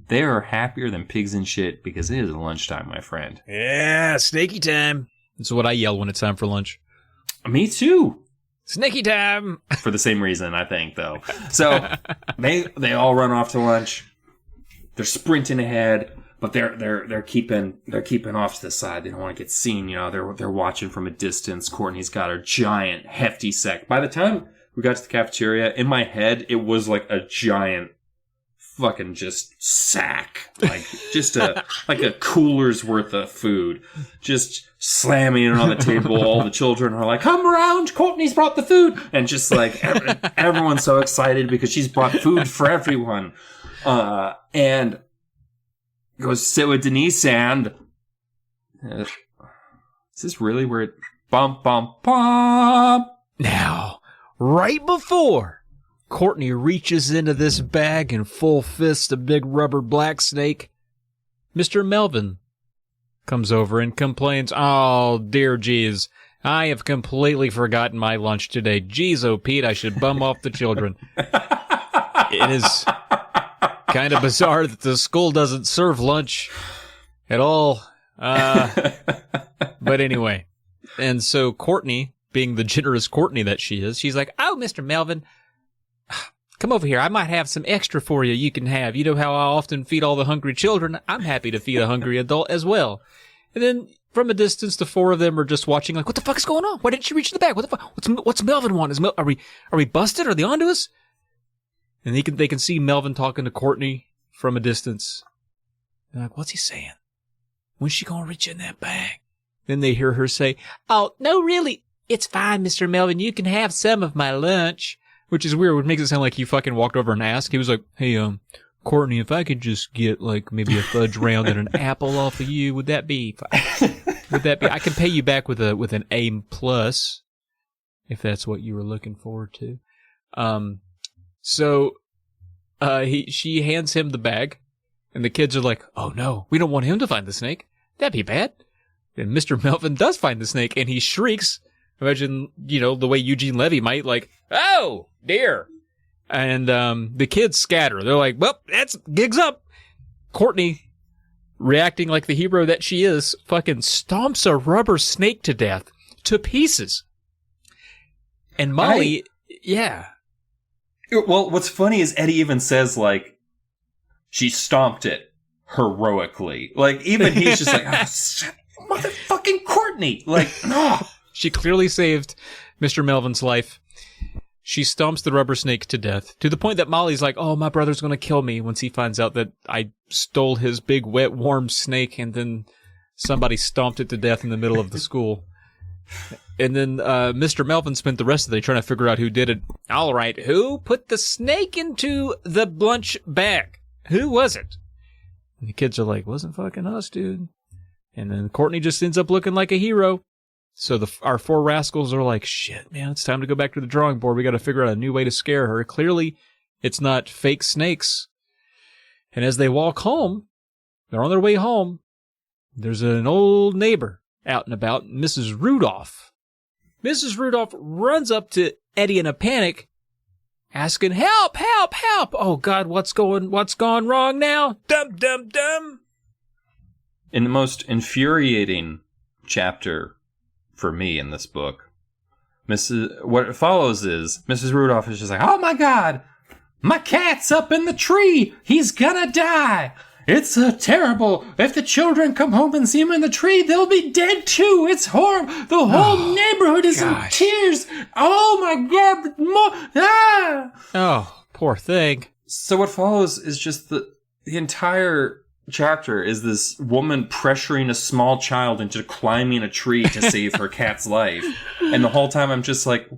they are happier than pigs and shit because it is lunchtime, my friend.
Yeah, snaky time. This is what I yell when it's time for lunch.
Me too.
Snaky time.
For the same reason, I think, though. So, they all run off to lunch. They're sprinting ahead. But they're keeping off to the side. They don't want to get seen. You know, they're watching from a distance. Courtney's got her giant, hefty sack. By the time we got to the cafeteria, in my head, it was like a giant fucking just sack. Like, just like a cooler's worth of food. Just slamming it on the table. All the children are like, come around, Courtney's brought the food. And just like, everyone's so excited because she's brought food for everyone. And goes sit with Denise and... is this really where it... Bum, bum, bum!
Now, right before Courtney reaches into this bag and full fists a big rubber black snake, Mr. Melvin comes over and complains, oh, dear jeez, I have completely forgotten my lunch today. Jeez, oh, Pete, I should bum off the children. It is... kind of bizarre that the school doesn't serve lunch at all. But anyway. And so Courtney, being the generous Courtney that she is, she's like, oh, Mr. Melvin, come over here. I might have some extra for you can have. You know how I often feed all the hungry children? I'm happy to feed a hungry adult as well. And then from a distance, the 4 of them are just watching like, what the fuck is going on? Why didn't she reach in the bag? What the fuck? What's Melvin want? Are we busted? Are they onto us? And they can see Melvin talking to Courtney from a distance. They're like, what's he saying? When's she gonna reach in that bag? Then they hear her say, oh, no, really. It's fine, Mr. Melvin. You can have some of my lunch. Which is weird. It makes it sound like he fucking walked over and asked. He was like, hey, Courtney, if I could just get like maybe a fudge round and an apple off of you, would that be fine? Would that be? I can pay you back with an A+, if that's what you were looking forward to. She hands him the bag, and the kids are like, "Oh no, we don't want him to find the snake. That'd be bad." And Mr. Melvin does find the snake, and he shrieks. Imagine, the way Eugene Levy might, like, "Oh dear!" And the kids scatter. They're like, "Well, that's gig's up." Courtney, reacting like the hero that she is, fucking stomps a rubber snake to death, to pieces. And Molly, yeah.
Well, what's funny is Eddie even says, like, she stomped it heroically. Like, even he's just like, motherfucking Courtney! Like, oh.
She clearly saved Mr. Melvin's life. She stomps the rubber snake to death, to the point that Molly's like, "Oh, my brother's going to kill me," once he finds out that I stole his big, wet, warm snake, and then somebody stomped it to death in the middle of the school. And then Mr. Melvin spent the rest of the day trying to figure out who did it. All right, who put the snake into the lunch bag? Who was it? And the kids are like, "Wasn't fucking us, dude." And then Courtney just ends up looking like a hero. So our four rascals are like, "Shit, man, it's time to go back to the drawing board. We got to figure out a new way to scare her." Clearly, it's not fake snakes. And as they walk home, they're on their way home, there's an old neighbor out and about, Mrs. Rudolph. Mrs. Rudolph runs up to Eddie in a panic, asking, "Help, help, help. Oh, God, what's gone wrong now? Dum, dum, dum."
In the most infuriating chapter for me in this book, what follows is Mrs. Rudolph is just like, "Oh my God, my cat's up in the tree. He's gonna die. It's terrible. If the children come home and see him in the tree, they'll be dead too. It's horrible. The whole neighborhood is in tears. Oh my God.
Oh, poor thing."
So what follows is just the entire chapter is this woman pressuring a small child into climbing a tree to save her cat's life. And the whole time I'm just like,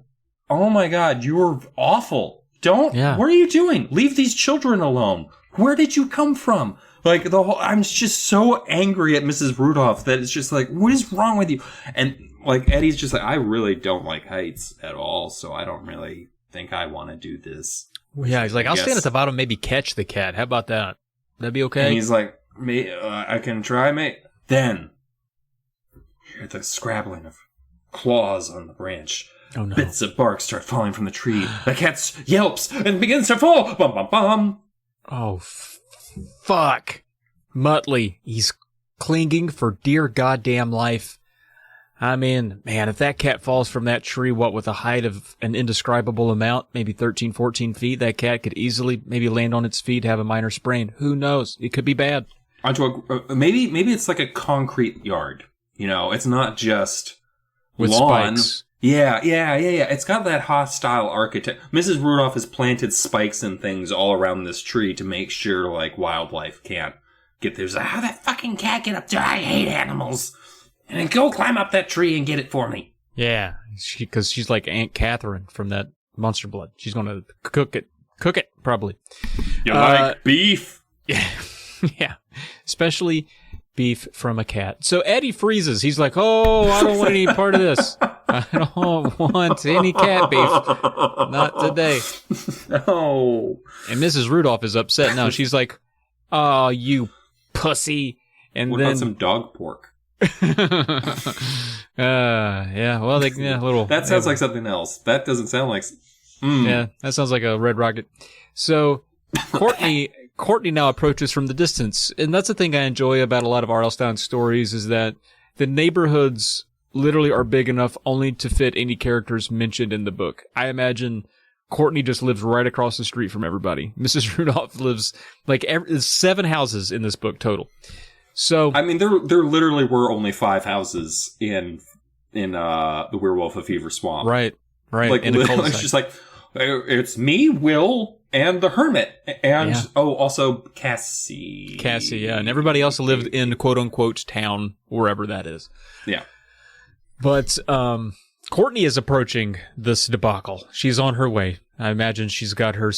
"Oh my God, you're awful. What are you doing? Leave these children alone. Where did you come from?" Like, I'm just so angry at Mrs. Rudolph that it's just like, what is wrong with you? And, like, Eddie's just like, "I really don't like heights at all, so I don't really think I want to do this."
Yeah, he's like, "I'll stand at the bottom, maybe catch the cat. How about that? That'd be okay?"
And he's like, "I can try, mate." Then, you hear the scrabbling of claws on the branch.
Oh, no.
Bits of bark start falling from the tree. The cat yelps and begins to fall. Bum, bum, bum.
Oh, fuck. Muttley, he's clinging for dear goddamn life. I mean, man, if that cat falls from that tree, what, with a height of an indescribable amount, maybe 13, 14 feet, that cat could easily maybe land on its feet, have a minor sprain. Who knows? It could be bad.
Maybe it's like a concrete yard. It's not just
with
lawn.
Spikes.
Yeah. It's got that hostile architect. Mrs. Rudolph has planted spikes and things all around this tree to make sure, like, wildlife can't get there. Like, "How that fucking cat get up there? I hate animals. And then go climb up that tree and get it for me."
Yeah, because she's like Aunt Catherine from that Monster Blood. She's going to cook it, probably.
You like beef?
Yeah, yeah, especially beef from a cat. So Eddie freezes. He's like, "Oh, I don't want any part of this. I don't want any cat beef. Not today."
No.
And Mrs. Rudolph is upset now. She's like, "Oh, you pussy." And
what
then
about some dog pork?
Yeah. Well, little.
That sounds like something else. That doesn't sound like.
Yeah, that sounds like a red rocket. So Courtney now approaches from the distance, and that's the thing I enjoy about a lot of R.L. Stine stories is that the neighborhoods literally are big enough only to fit any characters mentioned in the book. I imagine Courtney just lives right across the street from everybody. Mrs. Rudolph lives like 7 houses in this book total. So
I mean, there literally were only 5 houses in the Werewolf of Fever Swamp.
Right.
Like, it's just like, it's me, Will, and the Hermit, and also Cassie.
Yeah, and everybody else lived in quote unquote town, wherever that is.
Yeah.
But Courtney is approaching this debacle. She's on her way. I imagine she's got her.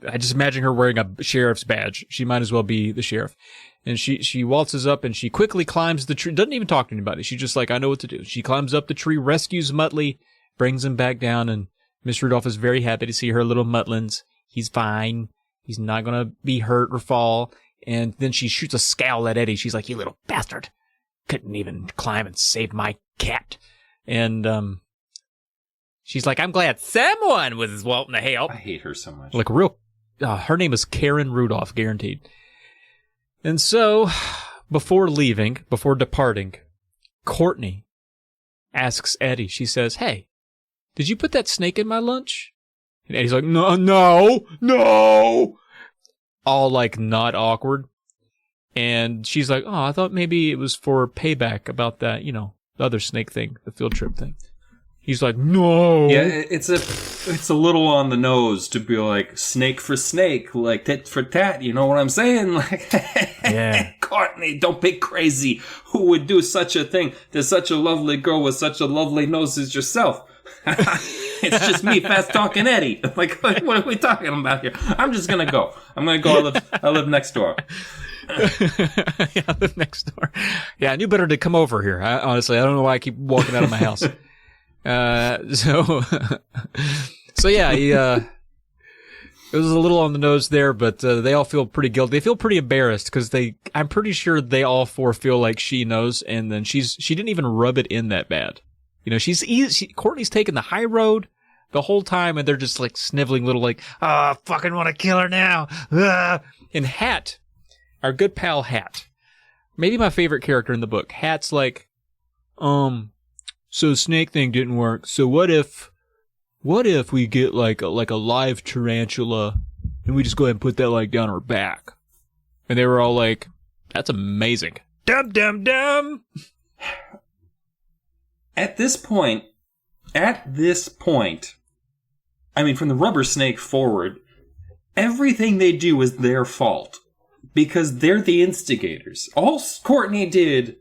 I just imagine her wearing a sheriff's badge. She might as well be the sheriff. And she waltzes up and she quickly climbs the tree. Doesn't even talk to anybody. She's just like, "I know what to do." She climbs up the tree, rescues Muttley, brings him back down, and Miss Rudolph is very happy to see her little muttlins. He's fine. He's not going to be hurt or fall. And then she shoots a scowl at Eddie. She's like, you little bastard. Couldn't even climb and save my cat. And she's like, I'm glad someone was wanting to help.
I hate her so much.
Like real, her name is Karen Rudolph, guaranteed. And so, before departing, Courtney asks Eddie, she says, hey, did you put that snake in my lunch? And Eddie's like, no. All like not awkward. And she's like, oh, I thought maybe it was for payback about that, the other snake thing, the field trip thing. He's like, no.
Yeah, it's a little on the nose to be like snake for snake, like tit for tat. You know what I'm saying? Like,
yeah.
Courtney, don't be crazy. Who would do such a thing? There's such a lovely girl with such a lovely nose as yourself. It's just me, fast talking Eddie. Like, what are we talking about here? I'm just gonna go. I live next door.
Yeah, I live next door. Yeah, I knew better to come over here. Honestly, I don't know why I keep walking out of my house. So yeah, it was a little on the nose there, but they all feel pretty guilty. They feel pretty embarrassed because I'm pretty sure they all four feel like she knows, and then she didn't even rub it in that bad. Courtney's taking the high road the whole time, and they're just like sniveling little like, I fucking want to kill her now. And Hat, our good pal Hat, maybe my favorite character in the book. Hat's like, so snake thing didn't work. So what if we get like a live tarantula and we just go ahead and put that like down her back? And they were all like, that's amazing. Dum.
At this point, I mean, from the rubber snake forward, everything they do is their fault because they're the instigators. All Courtney did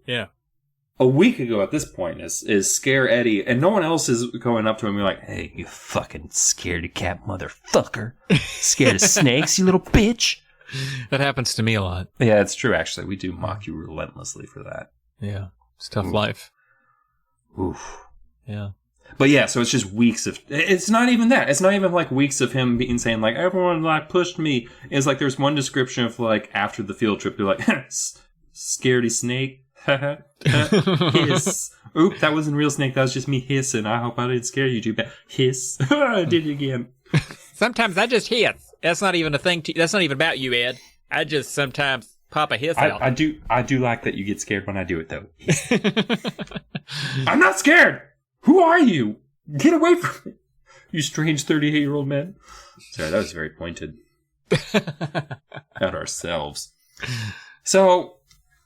a week ago at this point is scare Eddie, and no one else is going up to him and be like, hey, you fucking scaredy cat motherfucker. Scared of snakes, you little bitch.
That happens to me a lot.
Yeah, it's true, actually. We do mock you relentlessly for that.
Yeah, it's a tough life.
Oof.
Yeah.
But yeah, so it's just weeks of... It's not even that. It's not even like weeks of him being saying, like, everyone like pushed me. It's like there's one description of like after the field trip, they're like, scaredy snake. Hiss. Oop, that wasn't real snake. That was just me hissing. I hope I didn't scare you too bad. Hiss. I did it again.
Sometimes I just hiss. That's not even a thing. That's not even about you, Ed. I just sometimes pop a hiss out.
I do like that you get scared when I do it, though. I'm not scared. Who are you? Get away from me, you strange 38-year-old man. Sorry, that was very pointed. At ourselves. So,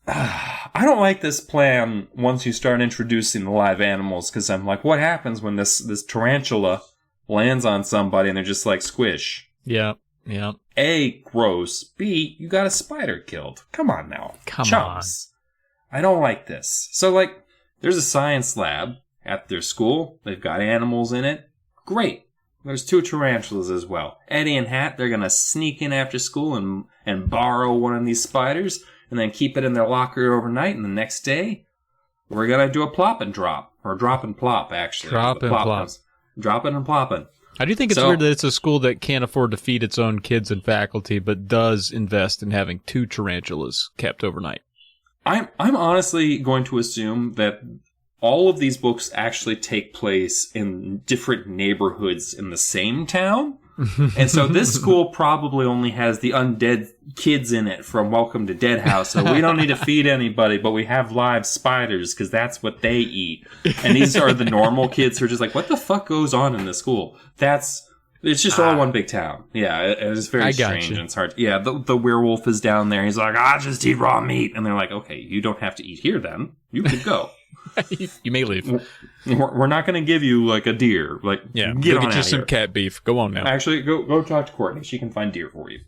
I don't like this plan once you start introducing the live animals, because I'm like, what happens when this tarantula lands on somebody and they're just like, squish?
Yeah.
A, gross. B, you got a spider killed. Come on now.
Come
Chumps. I don't like this. So, like, there's a science lab at their school. They've got animals in it. Great. There's 2 tarantulas as well. Eddie and Hat, they're going to sneak in after school and borrow one of these spiders and then keep it in their locker overnight. And the next day, we're going to do a plop and drop. Or drop and plop, actually.
Drop and plop.
Dropping and plopping.
I do think it's weird that it's a school that can't afford to feed its own kids and faculty, but does invest in having 2 tarantulas kept overnight.
I'm honestly going to assume that all of these books actually take place in different neighborhoods in the same town. And so this school probably only has the undead kids in it from Welcome to Dead House. So we don't need to feed anybody, but we have live spiders because that's what they eat. And these are the normal kids who are just like, what the fuck goes on in this school? It's just all one big town. Yeah, it's very strange and it's hard. Yeah, the werewolf is down there. He's like, I just eat raw meat. And they're like, okay, you don't have to eat here then. You could go.
You may leave.
We're not going to give you like a deer. Like,
yeah,
get on
out
out
some
here.
Cat beef. Go on now.
Actually, go talk to Courtney. She can find deer for you.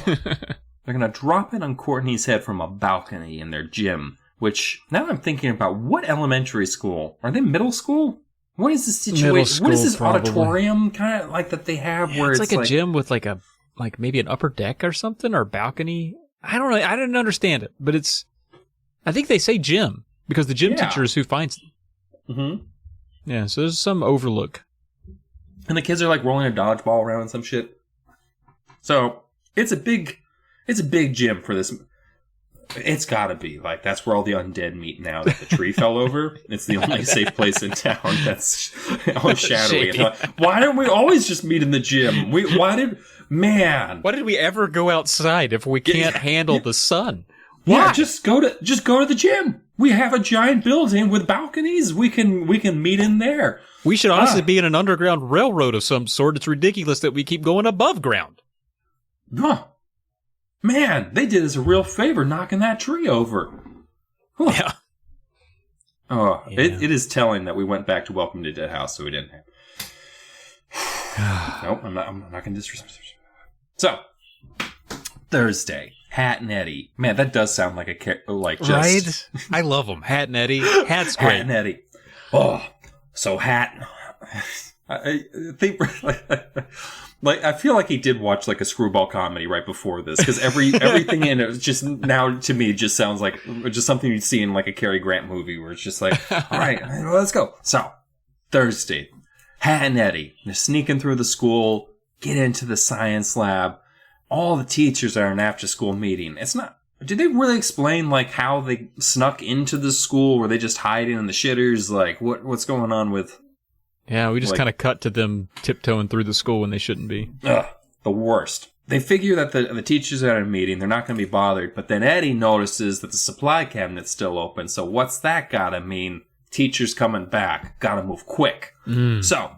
They're going to drop it on Courtney's head from a balcony in their gym. Which now I'm thinking about, what elementary school? Are they middle school? What is this situation? What is this probably. Auditorium kind of like that they have where
it's like a gym with like maybe an upper deck or something or balcony? I don't know. I didn't understand it, but I think they say gym because the gym teacher is who finds them.
Mm-hmm.
Yeah, so there's some overlook.
And the kids are like rolling a dodgeball around and some shit. So it's a big gym for this. It's gotta be like that's where all the undead meet now that the tree fell over. It's the only safe place in town that's all shadowy. Why don't we always just meet in the gym? Why did we ever go outside if we can't handle the sun? Why? Yeah, just go to the gym. We have a giant building with balconies. We can meet in there.
We should honestly be in an underground railroad of some sort. It's ridiculous that we keep going above ground.
Man, they did us a real favor knocking that tree over.
Yeah.
Oh, yeah. It is telling that we went back to Welcome to Dead House, so we didn't have. Nope, I'm not going to disrespect. So, Thursday, Hat and Eddie. Man, that does sound like just
right. I love them. Hat and Eddie. Hat's great.
Hat and Eddie. Oh, so Hat. I think like I feel like he did watch like a screwball comedy right before this because everything in it just now to me just sounds like just something you'd see in like a Cary Grant movie where it's just like, all right, well, let's go. So Thursday, Hat and Eddie, they're sneaking through the school, get into the science lab. All the teachers are in an after-school meeting. It's not. Did they really explain like how they snuck into the school? Were they just hiding in the shitters? Like what's going on with?
Yeah, we just kind of cut to them tiptoeing through the school when they shouldn't be.
Ugh, the worst. They figure that the teachers are at a meeting. They're not going to be bothered. But then Eddie notices that the supply cabinet's still open. So what's that got to mean? Teachers coming back. Got to move quick. So,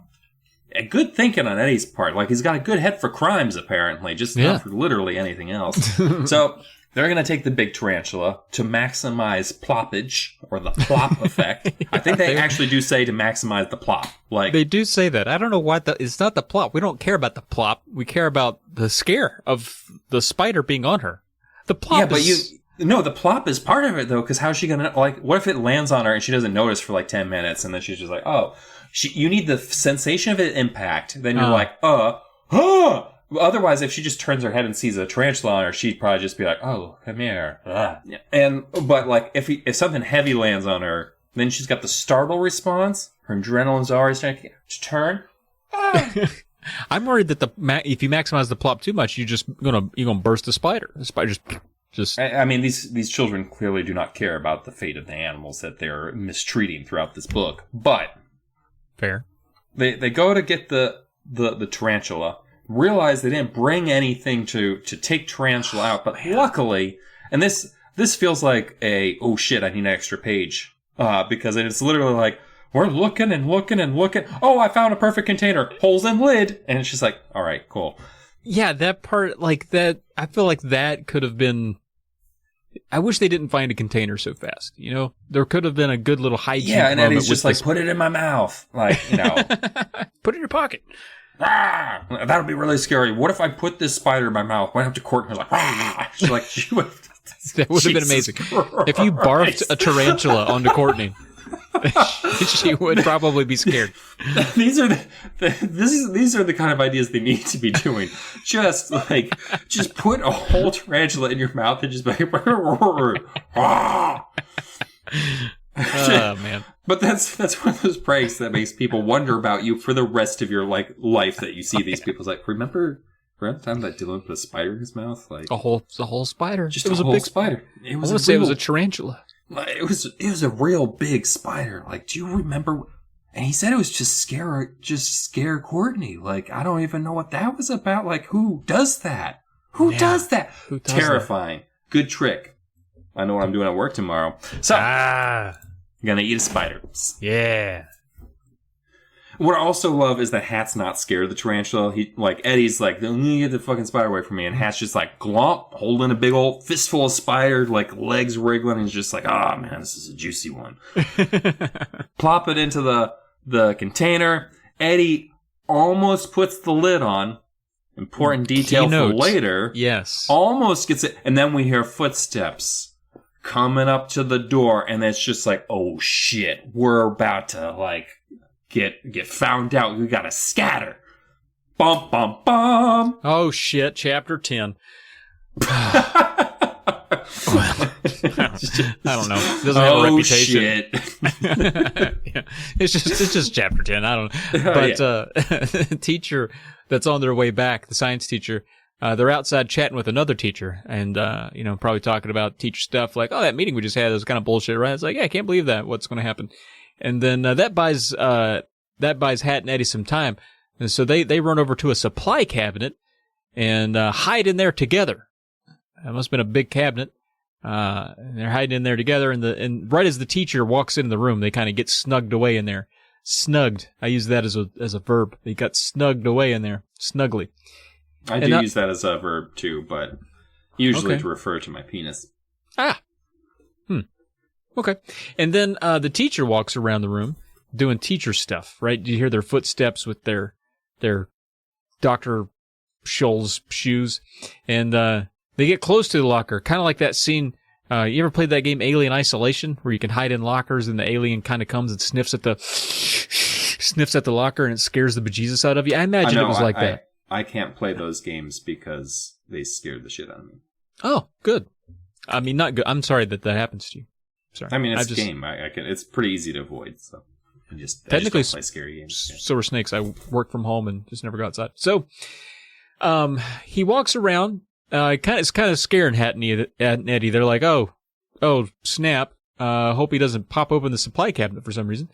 a good thinking on Eddie's part. Like, he's got a good head for crimes, apparently. Just not for literally anything else. So, they're going to take the big tarantula to maximize ploppage, or the plop effect. I think they actually do say to maximize the plop. Like
they do say that. I don't know why it's not the plop. We don't care about the plop. We care about the scare of the spider being on her. The plop
the plop is part of it, though, because how's she going to, like, what if it lands on her and she doesn't notice for, like, 10 minutes, and then she's just like, you need the sensation of it impact, then you're like, Otherwise, if she just turns her head and sees a tarantula on her, she'd probably just be like, "Oh, come here." But like, if something heavy lands on her, then she's got the startle response. Her adrenaline's already starting to turn.
I'm worried that if you maximize the plop too much, you're gonna burst the spider. The spider just.
I mean, these children clearly do not care about the fate of the animals that they're mistreating throughout this book. But
fair.
They go to get the tarantula. Realize they didn't bring anything to take tarantula out, but luckily, and this feels like oh shit, I need an extra page, because it's literally like, we're looking and looking and looking, oh, I found a perfect container, holes in lid, and it's just like, alright, cool.
Yeah, that part, like that, I feel like that could have been, I wish they didn't find a container so fast, you know? There could have been a good little hygiene moment.
Yeah, and Eddie's just like, put it in my mouth, like, you know.
Put it in your pocket.
That would be really scary. What if I put this spider in my mouth? Went up to Courtney and was like, she's like,
that would have been amazing. Christ. If you barfed a tarantula onto Courtney, she would probably be scared.
These are the kind of ideas they need to be doing. Just put a whole tarantula in your mouth and just be like, oh man. But that's one of those pranks that makes people wonder about you for the rest of your life that you see these people's like, remember the time that Dylan put a spider in his mouth? Like
a whole spider.
It was a big spider.
I want to say it was a tarantula.
It was a real big spider. Like, do you remember? And he said it was just scare Courtney. Like, I don't even know what that was about. Like, who does that? Who does that? Terrifying. That? Good trick. I know what I'm doing at work tomorrow. So, I'm gonna eat a spider.
Yeah.
What I also love is that Hat's not scared of the tarantula. Eddie's like, get the fucking spider away from me. And Hat's just like, glomp, holding a big old fistful of spider, like legs wriggling. And he's just like, oh man, this is a juicy one. Plop it into the container. Eddie almost puts the lid on. Important detail for later.
Yes.
Almost gets it. And then we hear footsteps coming up to the door, and it's just like, oh shit, we're about to like get found out. We gotta scatter. Bum bum bum.
Oh shit, chapter 10. I don't know. It doesn't have a reputation.
Shit.
Yeah. It's just chapter 10. I don't know. But teacher that's on their way back, the science teacher, they're outside chatting with another teacher and, probably talking about teacher stuff like, oh, that meeting we just had was kind of bullshit, right? It's like, yeah, I can't believe that. What's going to happen? And then that buys Hat and Eddie some time. And so they run over to a supply cabinet and hide in there together. That must have been a big cabinet. And they're hiding in there together. And right as the teacher walks into the room, they kind of get snugged away in there. Snugged. I use that as a verb. They got snugged away in there. Snugly.
I do use that as a verb too, but usually to refer to my penis.
Okay. And then the teacher walks around the room doing teacher stuff, right? You hear their footsteps with their Dr. Scholl's shoes. And they get close to the locker, kind of like that scene. You ever played that game Alien Isolation, where you can hide in lockers and the alien kind of comes and sniffs at the locker and it scares the bejesus out of you? I imagine it was like that.
I can't play those games because they scared the shit out of me.
Oh, good. I mean, not good. I'm sorry that happens to you. Sorry.
I mean, it's a game. It's pretty easy to avoid. So I just don't play scary games.
So are snakes. I work from home and just never go outside. So, he walks around. It's kind of scaring Hat and Eddie. They're like, oh, snap. Hope he doesn't pop open the supply cabinet for some reason.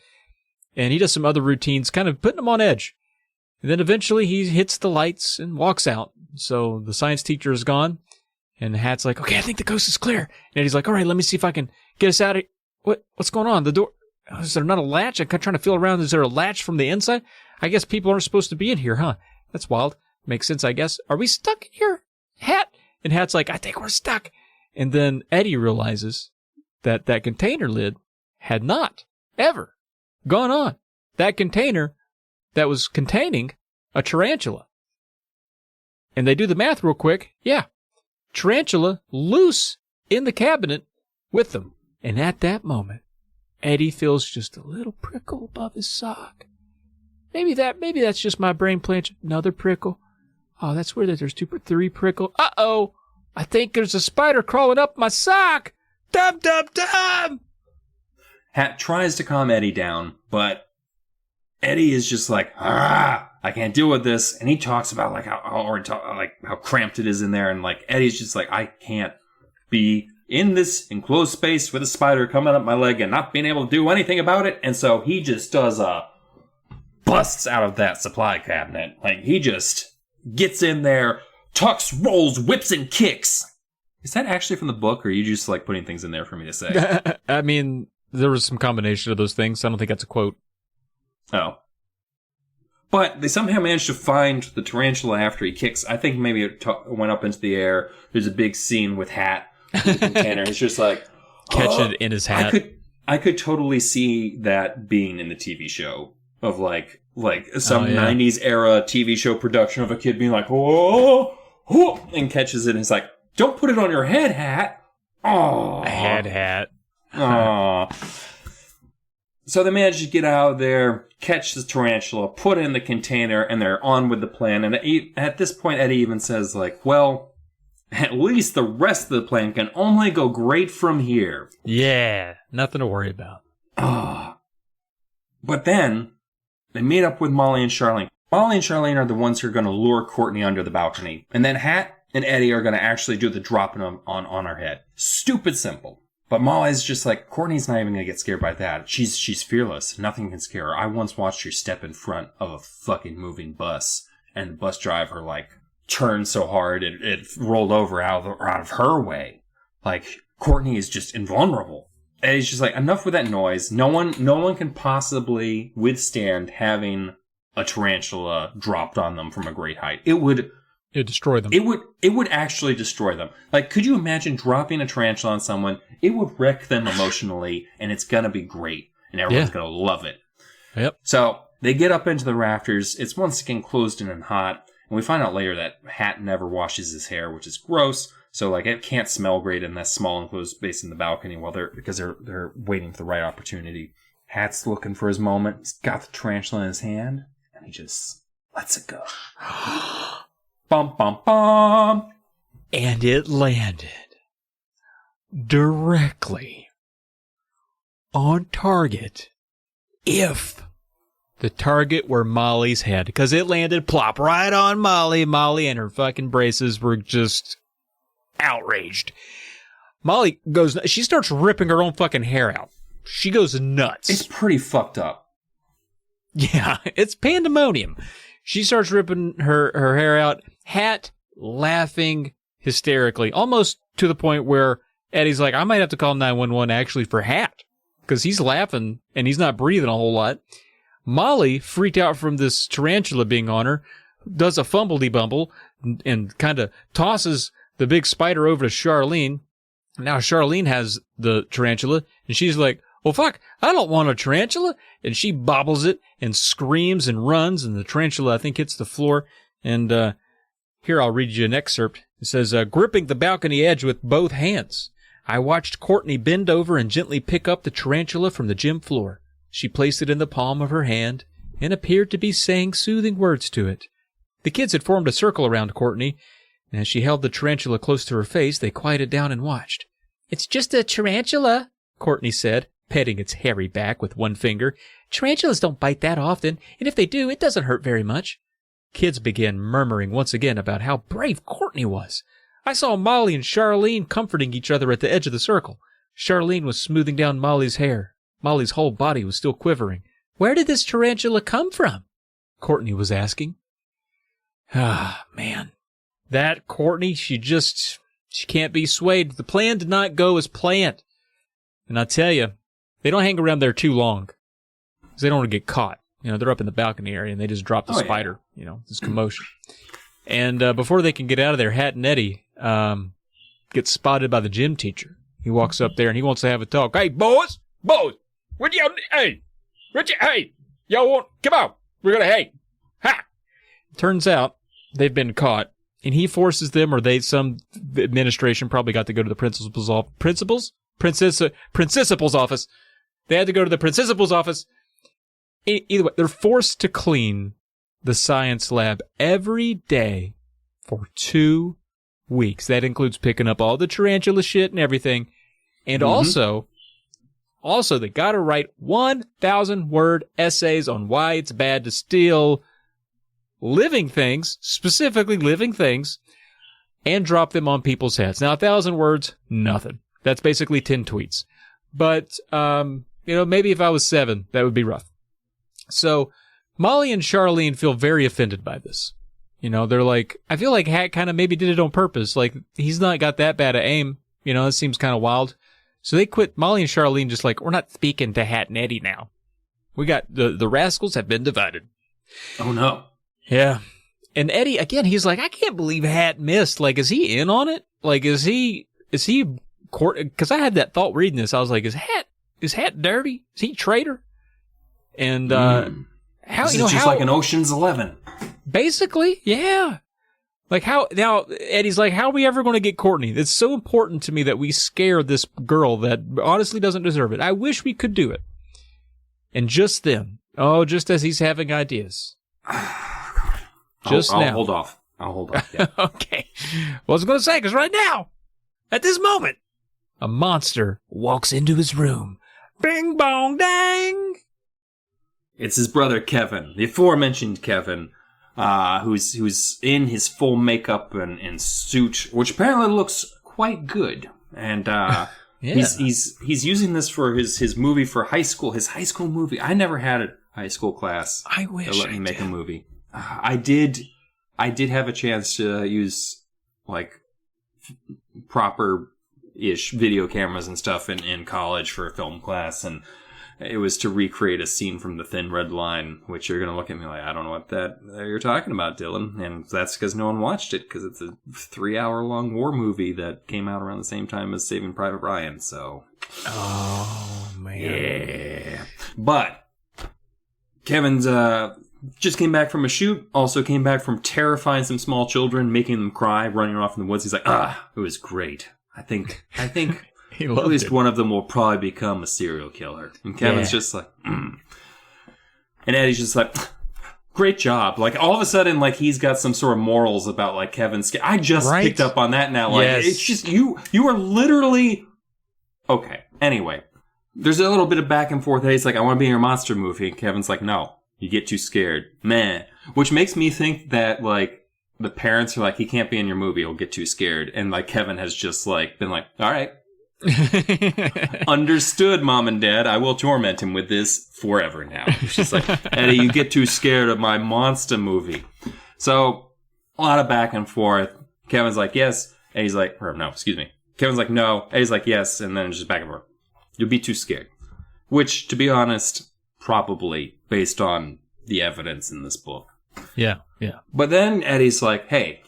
And he does some other routines, kind of putting them on edge. And then eventually he hits the lights and walks out. So the science teacher is gone. And Hat's like, okay, I think the coast is clear. And Eddie's like, all right, let me see if I can get us out of here. What's going on? The door, is there not a latch? I'm trying to feel around. Is there a latch from the inside? I guess people aren't supposed to be in here, huh? That's wild. Makes sense, I guess. Are we stuck here, Hat? And Hat's like, I think we're stuck. And then Eddie realizes that container lid had not ever gone on. That container that was containing a tarantula. And they do the math real quick. Yeah. Tarantula loose in the cabinet with them. And at that moment, Eddie feels just a little prickle above his sock. Maybe that's just my brain plant. Another prickle. Oh, that's weird that there's 3 prickle. Uh-oh. I think there's a spider crawling up my sock. Dum, dum, dum.
Hat tries to calm Eddie down, but Eddie is just like, I can't deal with this. And he talks about like how cramped it is in there. And like, Eddie's just like, I can't be in this enclosed space with a spider coming up my leg and not being able to do anything about it. And so he just does busts out of that supply cabinet. Like, he just gets in there, tucks, rolls, whips, and kicks. Is that actually from the book, or are you just like putting things in there for me to say?
I mean, there was some combination of those things. I don't think that's a quote.
Oh. But they somehow managed to find the tarantula after he kicks. I think maybe it went up into the air. There's a big scene with Hat in the container. It's just like...
Catching it in his hat.
I could totally see that being in the TV show of like some 90s era TV show production of a kid being like, oh, and catches it and it's like, don't put it on your head, Hat. Oh.
Hat.
Oh. So they managed to get out of there, catch the tarantula, put it in the container, and they're on with the plan. And at this point, Eddie even says, like, well, at least the rest of the plan can only go great from here.
Yeah, nothing to worry about.
But then, they meet up with Molly and Charlene. Molly and Charlene are the ones who are going to lure Courtney under the balcony. And then Hat and Eddie are going to actually do the dropping on her head. Stupid simple. But Molly's just like, Courtney's not even going to get scared by that. She's fearless. Nothing can scare her. I once watched her step in front of a fucking moving bus. And the bus driver, like, turned so hard it rolled over out of her way. Like, Courtney is just invulnerable. And he's just like, enough with that noise. No one can possibly withstand having a tarantula dropped on them from a great height. It'd
destroy them.
It would actually destroy them. Like, could you imagine dropping a tarantula on someone? It would wreck them emotionally, and it's gonna be great, and everyone's gonna love it.
Yep.
So they get up into the rafters. It's once again closed in and hot, and we find out later that Hat never washes his hair, which is gross. So like, it can't smell great in that small enclosed space in the balcony because they're waiting for the right opportunity. Hat's looking for his moment. He's got the tarantula in his hand, and he just lets it go. Bum, bum, bum.
And it landed directly on target if the target were Molly's head, because it landed plop right on Molly. Molly and her fucking braces were just outraged. Molly she starts ripping her own fucking hair out. She goes nuts.
It's pretty fucked up.
Yeah, it's pandemonium. She starts ripping her hair out, Hat laughing hysterically, almost to the point where Eddie's like, I might have to call 911 actually for Hat, because he's laughing and he's not breathing a whole lot. Molly, freaked out from this tarantula being on her, does a fumbledy-bumble and kind of tosses the big spider over to Charlene. Now Charlene has the tarantula, and she's like, well, fuck, I don't want a tarantula. And she bobbles it and screams and runs, and the tarantula, I think, hits the floor. And here, I'll read you an excerpt. It says, gripping the balcony edge with both hands, I watched Courtney bend over and gently pick up the tarantula from the gym floor. She placed it in the palm of her hand and appeared to be saying soothing words to it. The kids had formed a circle around Courtney, and as she held the tarantula close to her face, they quieted down and watched. It's just a tarantula, Courtney said, petting its hairy back with one finger. Tarantulas don't bite that often, and if they do, it doesn't hurt very much. Kids began murmuring once again about how brave Courtney was. I saw Molly and Charlene comforting each other at the edge of the circle. Charlene was smoothing down Molly's hair. Molly's whole body was still quivering. Where did this tarantula come from? Courtney was asking. Ah, man. That Courtney, she can't be swayed. The plan did not go as planned. And I tell you, they don't hang around there too long, because they don't want to get caught. You know, they're up in the balcony area, and they just drop the spider, this commotion. And before they can get out of there, Hat and Eddie get spotted by the gym teacher. He walks up there, and he wants to have a talk. Hey, boys, hey, y'all want, come on, we're going to, ha! Turns out they've been caught, and he forces them, or some administration probably got to go to the principal's office. They had to go to the principal's office. Either way, they're forced to clean the science lab every day for 2 weeks. That includes picking up all the tarantula shit and everything. And also, they got to write 1,000-word essays on why it's bad to steal living things, specifically living things, and drop them on people's heads. Now, 1,000 words, nothing. That's basically 10 tweets. But, maybe if I was 7, that would be rough. So, Molly and Charlene feel very offended by this. They're like, I feel like Hat kind of maybe did it on purpose. Like, he's not got that bad of aim. It seems kind of wild. So they quit. Molly and Charlene just like, we're not speaking to Hat and Eddie now. We got, the rascals have been divided.
Oh, no.
Yeah. And Eddie, again, he's like, I can't believe Hat missed. Like, is he in on it? Like, is he because I had that thought reading this. I was like, is Hat dirty? Is he a traitor? And how
it's just like an Ocean's 11.
Basically, yeah. Like how now Eddie's like, how are we ever going to get Courtney? It's so important to me that we scare this girl that honestly doesn't deserve it. I wish we could do it. And just then, just as he's having ideas.
I'll hold off. Yeah.
Okay. Well, I was going to say, because right now, at this moment, a monster walks into his room. Bing, bong, dang.
It's his brother Kevin, the aforementioned Kevin, who's in his full makeup and suit, which apparently looks quite good. And yeah. he's using this for his movie for high school, his high school movie. I never had a high school class.
I wish
that let me make a movie. I did have a chance to use like proper-ish video cameras and stuff in college for a film class, and it was to recreate a scene from The Thin Red Line, which you're going to look at me like, I don't know what that you're talking about, Dylan. And that's because no one watched it, because it's a 3-hour-long war movie that came out around the same time as Saving Private Ryan, so...
Oh, man.
Yeah. But Kevin's just came back from a shoot, also came back from terrifying some small children, making them cry, running off in the woods. He's like, it was great. I think at least one of them will probably become a serial killer. And Kevin's just like, And Eddie's just like, great job. Like, all of a sudden, like, he's got some sort of morals about, like, Kevin's... I just picked up on that now. Like, It's just, you are literally Okay. Anyway, there's a little bit of back and forth. He's like, I want to be in your monster movie. And Kevin's like, no, you get too scared. Man. Which makes me think that, like, the parents are like, he can't be in your movie. He'll get too scared. And, like, Kevin has just, like, been like, all right. Understood, Mom and Dad. I will torment him with this forever now. She's like, Eddie, you get too scared of my monster movie. So, a lot of back and forth. Kevin's like, yes. Eddie's like, or no, excuse me. Kevin's like, no. Eddie's like, yes. And then it's just back and forth. You'll be too scared. Which, to be honest, probably based on the evidence in this book.
Yeah, yeah.
But then Eddie's like, hey,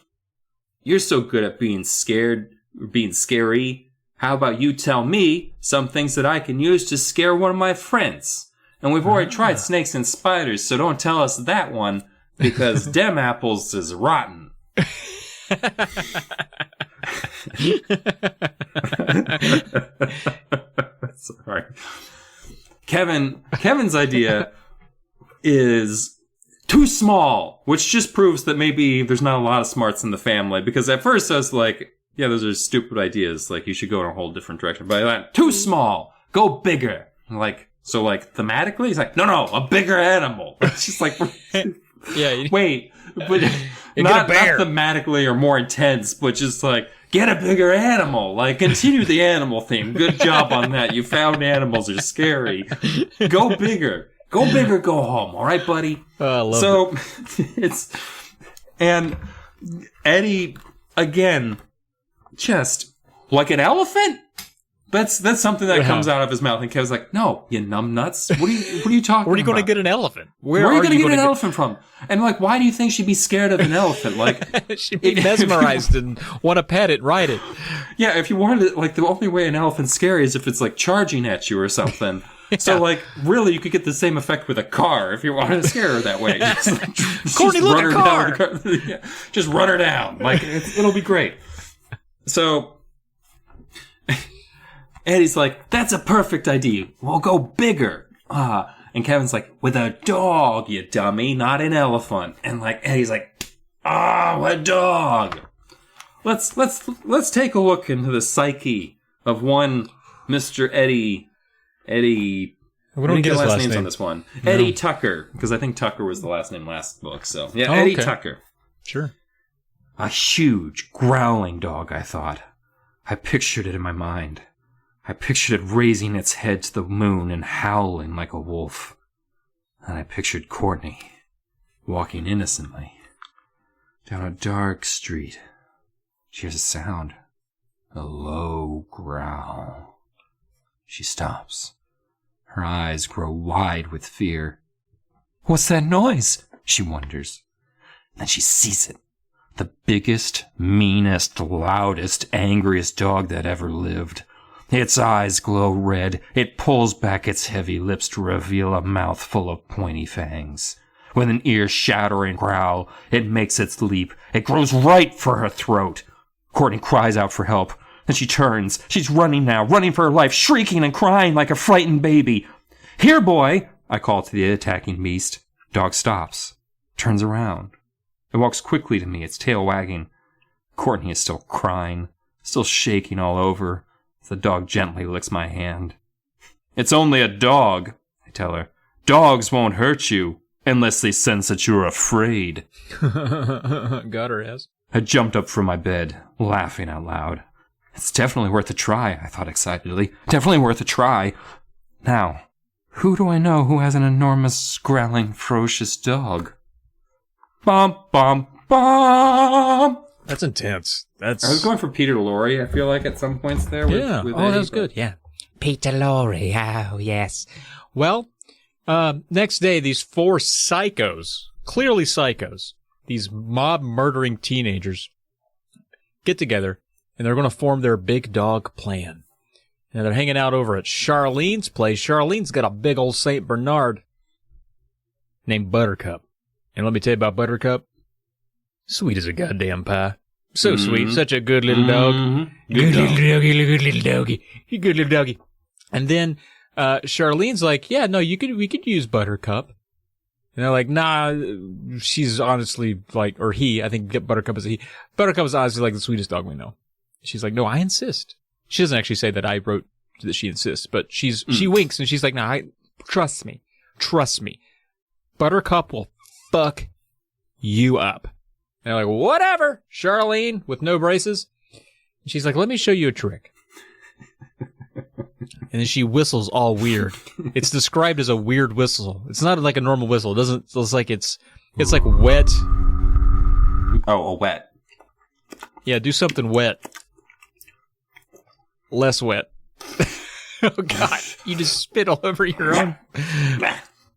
you're so good at being scared, or being scary. How about you tell me some things that I can use to scare one of my friends? And we've already tried snakes and spiders, so don't tell us that one, because dem apples is rotten. Sorry. Kevin's idea is too small, which just proves that maybe there's not a lot of smarts in the family. Because at first I was like, yeah, those are stupid ideas. Like, you should go in a whole different direction. But I went, too small, go bigger. Like, so like thematically, he's like, no, a bigger animal. It's just like,
yeah.
Wait, but not thematically or more intense, but just like, get a bigger animal. Like, continue the animal theme. Good job on that. You found animals are scary. Go bigger. Go bigger, go home. All right, buddy?
I love
it. And Eddie, again, just like an elephant? That's something that comes out of his mouth. And Kevin's like, no, you numbnuts. What are you talking about?
Where are you going to get an elephant?
Where are you going to get an elephant from? And like, why do you think she'd be scared of an elephant? Like,
she'd be mesmerized and want to pet it, ride it.
Yeah, if you wanted it, like, the only way an elephant's scary is if it's like charging at you or something. Yeah. So, like, really, you could get the same effect with a car if you wanted to scare her that way. Just, like,
Courtney, look, a car!
Yeah, just run her down. Like, it'll be great. So, Eddie's like, that's a perfect idea. We'll go bigger. And Kevin's like, with a dog, you dummy, not an elephant. And, like, Eddie's like, a dog. Let's take a look into the psyche of one Mr. Eddie. We
don't get his last
names
name
on this one.
No.
Eddie Tucker, because I think Tucker was the last name last book. So yeah,
Eddie
Tucker.
Sure.
A huge, growling dog, I thought. I pictured it in my mind. I pictured it raising its head to the moon and howling like a wolf. And I pictured Courtney walking innocently down a dark street. She hears a sound, a low growl. She stops. Her eyes grow wide with fear. What's that noise? She wonders. Then she sees it. The biggest, meanest, loudest, angriest dog that ever lived. Its eyes glow red. It pulls back its heavy lips to reveal a mouth full of pointy fangs. With an ear-shattering growl, it makes its leap. It grows right for her throat. Courtney cries out for help. Then she turns. She's running now, running for her life, shrieking and crying like a frightened baby. Here, boy, I call to the attacking beast. Dog stops, turns around. It walks quickly to me, its tail wagging. Courtney is still crying, still shaking all over. The dog gently licks my hand. It's only a dog, I tell her. Dogs won't hurt you unless they sense that you're afraid.
Got her ass.
I jumped up from my bed, laughing out loud. It's definitely worth a try, I thought excitedly. Definitely worth a try. Now, who do I know who has an enormous, growling, ferocious dog? Bum, bum, bum!
That's intense.
I was going for Peter Lorre, I feel like, at some points there. With
that was good, yeah.
Peter Lorre, oh, yes.
Well, next day, these four psychos, clearly psychos, these mob-murdering teenagers, get together, and they're going to form their big dog plan. And they're hanging out over at Charlene's place. Charlene's got a big old St. Bernard named Buttercup. And let me tell you about Buttercup. Sweet as a goddamn pie. So sweet. Such a good little dog. Good little doggy. Good little doggy. And then Charlene's like, yeah, no, we could use Buttercup. And they're like, nah, she's honestly like, or he, I think Buttercup is a he. Buttercup is honestly like the sweetest dog we know. She's like, no, I insist. She doesn't actually say that I wrote that she insists, but she winks and she's like, "No, trust me. Buttercup will fuck you up." And they're like, "Whatever, Charlene," with no braces. And she's like, "Let me show you a trick." And then she whistles all weird. It's described as a weird whistle. It's not like a normal whistle. It doesn't. It's like wet.
Oh, a wet.
Yeah, do something wet. Less wet. Oh God! You just spit all over your own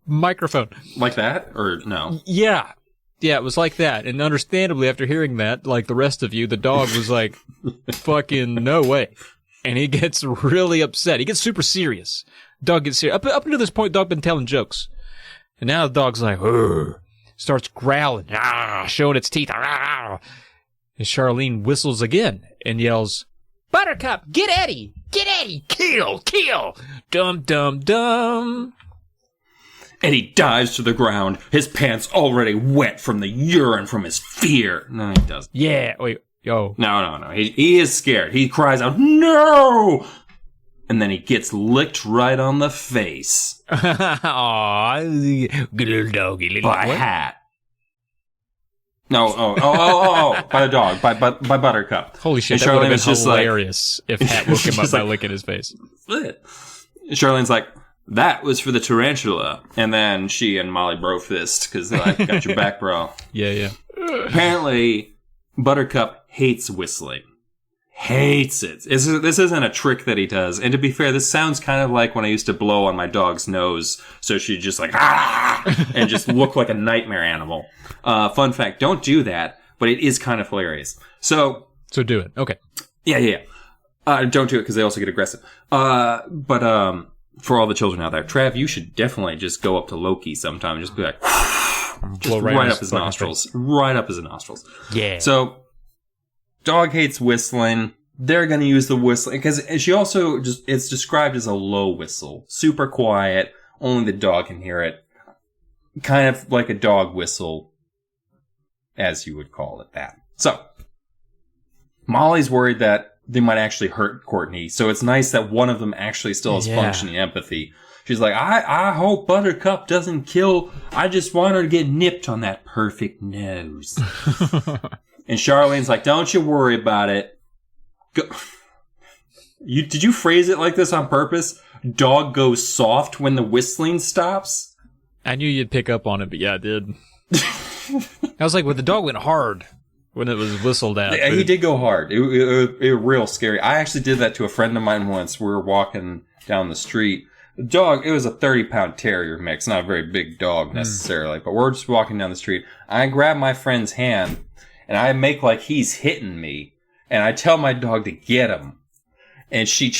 microphone.
Like that, or no?
Yeah, it was like that. And understandably, after hearing that, like the rest of you, the dog was like, "Fucking no way." And he gets really upset. He gets super serious. Dog gets serious. Up until this point, dog been telling jokes. And now the dog's like, "Ugh," starts growling, showing its teeth. And Charlene whistles again and yells, "Buttercup, get Eddie! Get Eddie! Kill! Dum, dum, dum."
Eddie dives to the ground, his pants already wet from the urine from his fear. No, he doesn't.
Yeah, wait. Yo.
No. He is scared. He cries out, "No!" And then he gets licked right on the face.
Aw, good little doggy.
By a hat. No, by the dog, by Buttercup.
Holy shit,
and
that would have
was
been
just
hilarious if Hat woke him up by licking his face.
Charlene's like, "That was for the tarantula." And then she and Molly bro fist, because they're like, "Got your back, bro."
Yeah.
Apparently, Buttercup hates whistling. Hates it. This isn't a trick that he does. And to be fair, this sounds kind of like when I used to blow on my dog's nose. So she'd just like, and just look like a nightmare animal. Fun fact, don't do that, but it is kind of hilarious. So
do it. Okay.
Yeah. Don't do it because they also get aggressive. But for all the children out there, Trav, you should definitely just go up to Loki sometime and just be like, just right up his nostrils. Right up his nostrils.
Yeah.
So, dog hates whistling. They're going to use the whistling because she also it's described as a low whistle. Super quiet. Only the dog can hear it. Kind of like a dog whistle, as you would call it that. So, Molly's worried that they might actually hurt Courtney. So it's nice that one of them actually still has functioning empathy. She's like, I hope Buttercup doesn't kill. I just want her to get nipped on that perfect nose. And Charlene's like, "Don't you worry about it." Did you phrase it like this on purpose? Dog goes soft when the whistling stops?
I knew you'd pick up on it, but yeah, I did. I was like, well, the dog went hard when it was whistled at.
Yeah, he did go hard. It was real scary. I actually did that to a friend of mine once. We were walking down the street. The dog, it was a 30-pound terrier mix. Not a very big dog necessarily, but we're just walking down the street. I grab my friend's hand, and I make like he's hitting me. And I tell my dog to get him. And she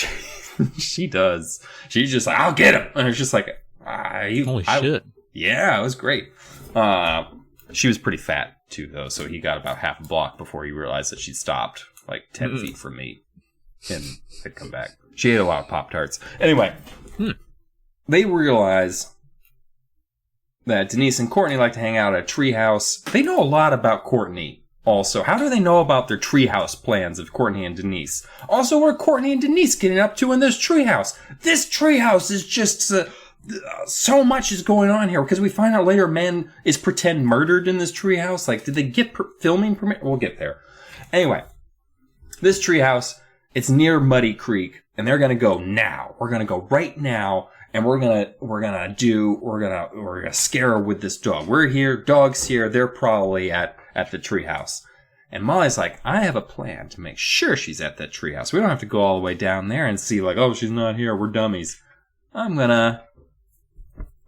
does. She's just like, "I'll get him." And it's just like,
holy shit.
Yeah, it was great. She was pretty fat, too, though. So he got about half a block before he realized that she stopped like 10 feet from me and had come back. She ate a lot of Pop-Tarts. Anyway, they realize that Denise and Courtney like to hang out at a treehouse. They know a lot about Courtney. Also, how do they know about their treehouse plans of Courtney and Denise? Also, what are Courtney and Denise getting up to in this treehouse? This treehouse is just so much is going on here because we find out later a man is pretend murdered in this treehouse. Like, did they get filming permit? We'll get there. Anyway, this treehouse, it's near Muddy Creek, and they're gonna go now. We're gonna go right now, and we're gonna scare her with this dog. We're here, dog's here. They're probably at the treehouse. And Molly's like, "I have a plan to make sure she's at that treehouse. We don't have to go all the way down there and see like, oh, she's not here. We're dummies. I'm gonna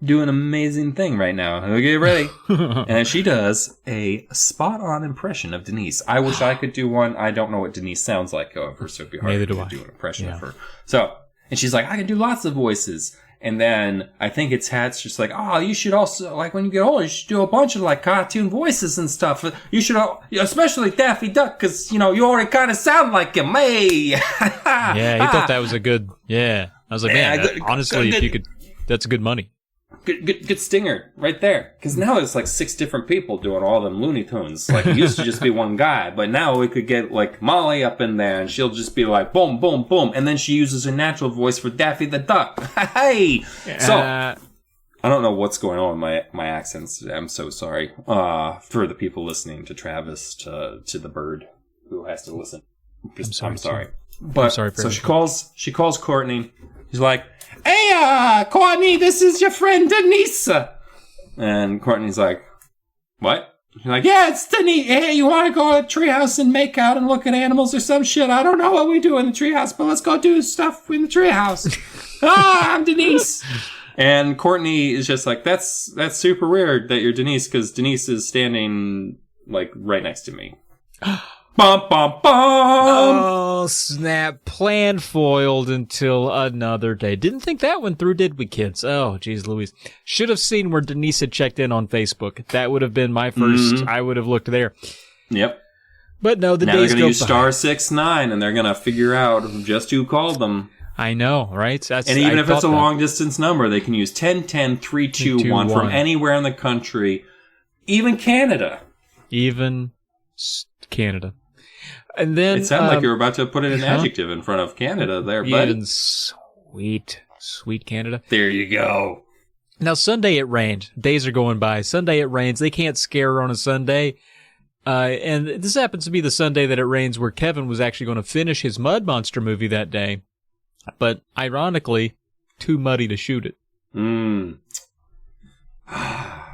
do an amazing thing right now. Get ready." And she does a spot-on impression of Denise. I wish I could do one. I don't know what Denise sounds like, however, so it'd be hard to do an impression of her. So, and she's like, "I can do lots of voices." And then I think it's Hat's just like, "Oh, you should also, like, when you get older, you should do a bunch of, like, cartoon voices and stuff. You should, especially Daffy Duck, because, you know, you already kind of sound like him. Hey!"
Yeah, he thought that was a good, I was like, man, honestly, if you could, that's good money.
Good stinger right there. Because now there's like 6 different people doing all them Looney Tunes. Like, it used to just be one guy, but now we could get like Molly up in there and she'll just be like, boom, boom, boom. And then she uses her natural voice for Daffy the Duck. Hey! So, I don't know what's going on with my accents. I'm so sorry. For the people listening, to Travis, to the bird who has to listen. I'm sorry. But, so she calls Courtney. She's like, hey, Courtney, this is your friend Denise. And Courtney's like, what? She's like, yeah, it's Denise. Hey, you want to go to a treehouse and make out and look at animals or some shit? I don't know what we do in the treehouse, but let's go do stuff in the treehouse. I'm Denise. And Courtney is just like, that's super weird that you're Denise, because Denise is standing, like, right next to me. Bum, bum, bum!
Oh, snap. Plan foiled until another day. Didn't think that one through, did we, kids? Oh, geez Louise. Should have seen where Denise had checked in on Facebook. That would have been my first. Mm-hmm. I would have looked there.
Yep.
But no, the
now
days
they're
go
going to use *69, and they're going to figure out just who called them.
I know, right?
And even if it's a long-distance number, they can use 10-10-321 from anywhere in the country, even Canada.
Canada. And then
it sounded like you were about to put an adjective in front of Canada there, bud.
Even sweet Canada.
There you go.
Now, Sunday it rained. Days are going by. Sunday it rains. They can't scare her on a Sunday. And this happens to be the Sunday that it rains where Kevin was actually going to finish his Mud Monster movie that day. But, ironically, too muddy to shoot it.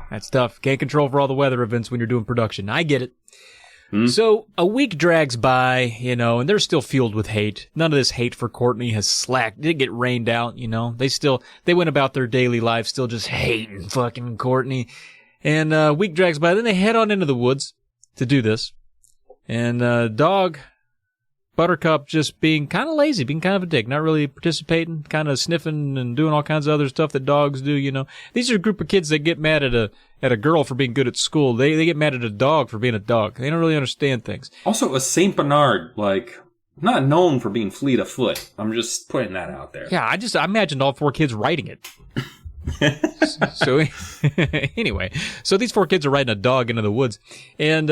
That's tough. Can't control for all the weather events when you're doing production. I get it. So a week drags by, and they're still fueled with hate. None of this hate for Courtney has slacked. It didn't get rained out, They went about their daily life still just hating fucking Courtney. And a week drags by. Then they head on into the woods to do this. And dog, Buttercup, just being kind of lazy, being kind of a dick, not really participating, kind of sniffing and doing all kinds of other stuff that dogs do, These are a group of kids that get mad at a girl for being good at school. They get mad at a dog for being a dog. They don't really understand things.
Also, a Saint Bernard, not known for being fleet of foot. I'm just putting that out there.
Yeah, I imagined all 4 kids riding it. So anyway, so these 4 kids are riding a dog into the woods, and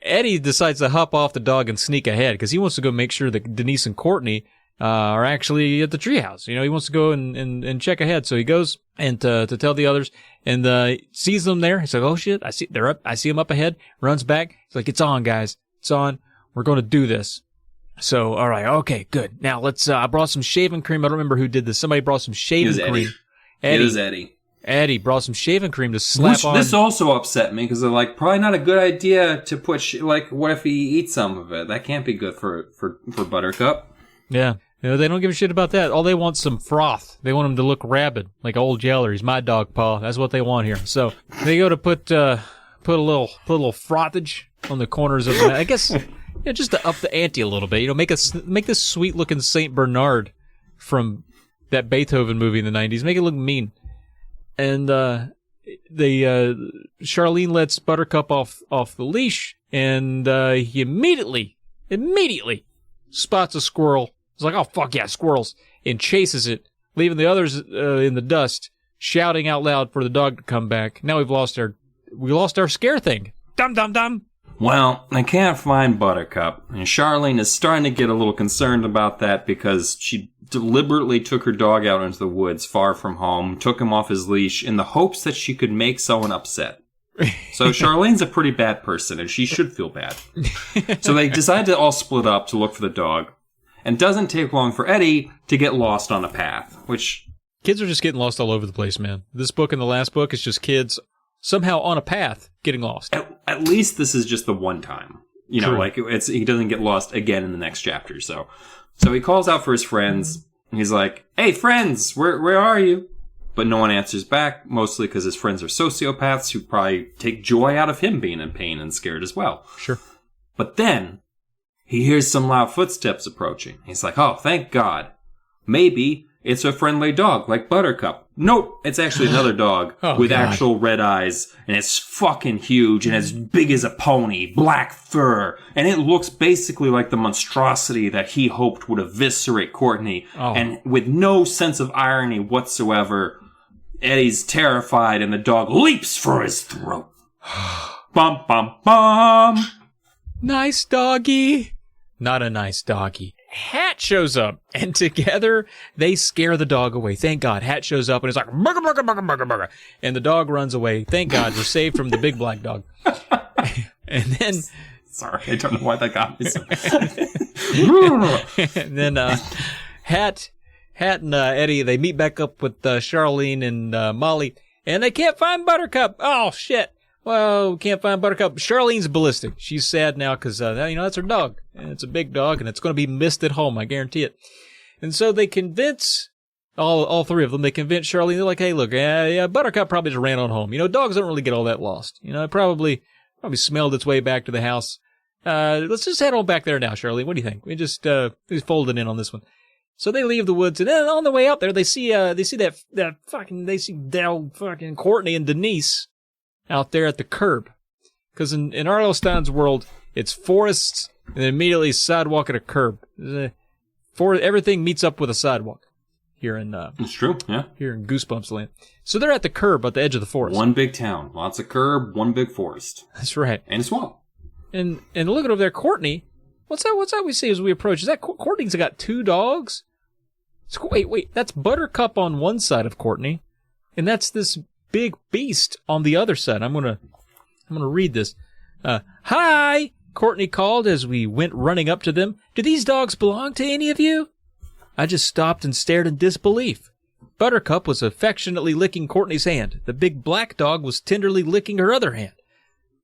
Eddie decides to hop off the dog and sneak ahead because he wants to go make sure that Denise and Courtney are actually at the treehouse. He wants to go and check ahead. So he goes and to tell the others, and sees them there. He's like, "Oh shit! I see they're up. I see them up ahead." Runs back. He's like, "It's on, guys. It's on. We're going to do this." So, all right, okay, good. Now let's. I brought some shaving cream. I don't remember who did this. Somebody brought some shaving cream.
It was Eddie.
Eddie brought some shaving cream to slap on.
This also upset me because they're like, probably not a good idea to put. What if he eats some of it? That can't be good for Buttercup.
Yeah. They don't give a shit about that. All they want is some froth. They want him to look rabid, like old Yeller. He's my dog paw. That's what they want here. So they go to put a little frothage on the corners of the I guess just to up the ante a little bit. Make this sweet looking Saint Bernard from that Beethoven movie in the 90s. Make it look mean. And Charlene lets Buttercup off the leash, and he immediately spots a squirrel. He's like, "Oh, fuck yeah, squirrels," and chases it, leaving the others in the dust, shouting out loud for the dog to come back. Now we lost our scare thing. Dum dum dum.
Well, I can't find Buttercup, and Charlene is starting to get a little concerned about that because she deliberately took her dog out into the woods far from home, took him off his leash in the hopes that she could make someone upset. So Charlene's a pretty bad person, and she should feel bad. So they decide to all split up to look for the dog. And doesn't take long for Eddie to get lost on a path, which...
Kids are just getting lost all over the place, man. This book and the last book is just kids somehow on a path getting lost.
At least this is just the one time. He doesn't get lost again in the next chapter. So he calls out for his friends, and he's like, "Hey, friends, where are you?" But no one answers back, mostly because his friends are sociopaths who probably take joy out of him being in pain and scared as well.
Sure.
But then... he hears some loud footsteps approaching. He's like, "Oh, thank God. Maybe it's a friendly dog like Buttercup." Nope, it's actually another dog with actual red eyes, and it's fucking huge and as big as a pony, black fur, and it looks basically like the monstrosity that he hoped would eviscerate Courtney. And with no sense of irony whatsoever, Eddie's terrified, and the dog leaps for his throat. Bum, bum, bum.
Nice doggy. Not a nice doggy. Hat shows up, and together they scare the dog away. Thank God. Hat shows up, and it's like, burger, burger, burger, burger, burger. And the dog runs away. Thank God, we're saved from the big black dog. And then...
Sorry, I don't know why that got me so...
And then Hat and Eddie, they meet back up with Charlene and Molly, and they can't find Buttercup. Oh, shit. Well, can't find Buttercup. Charlene's ballistic. She's sad now because, that's her dog. And it's a big dog, and it's going to be missed at home. I guarantee it. And so they convince, all three of them, they convince Charlene. They're like, hey, look, Buttercup probably just ran on home. Dogs don't really get all that lost. It probably smelled its way back to the house. Let's just head on back there now, Charlene. What do you think? We just fold it in on this one. So they leave the woods, and then on the way out there, they see Courtney and Denise out there at the curb. Because in Arlo Stein's world, it's forests and then immediately sidewalk at a curb. Everything meets up with a sidewalk here in
it's true, yeah.
Here in Goosebumps Land. So they're at the curb at the edge of the forest.
One big town, lots of curb, one big forest.
That's right.
And a swamp.
And looking over there, Courtney. What's that we see as we approach? Is that Courtney's got two dogs? Wait. That's Buttercup on one side of Courtney, and that's this big beast on the other side. I'm gonna read this. Hi, Courtney called as we went running up to them. Do these dogs belong to any of you? I just stopped and stared in disbelief. Buttercup was affectionately licking Courtney's hand. The big black dog was tenderly licking her other hand.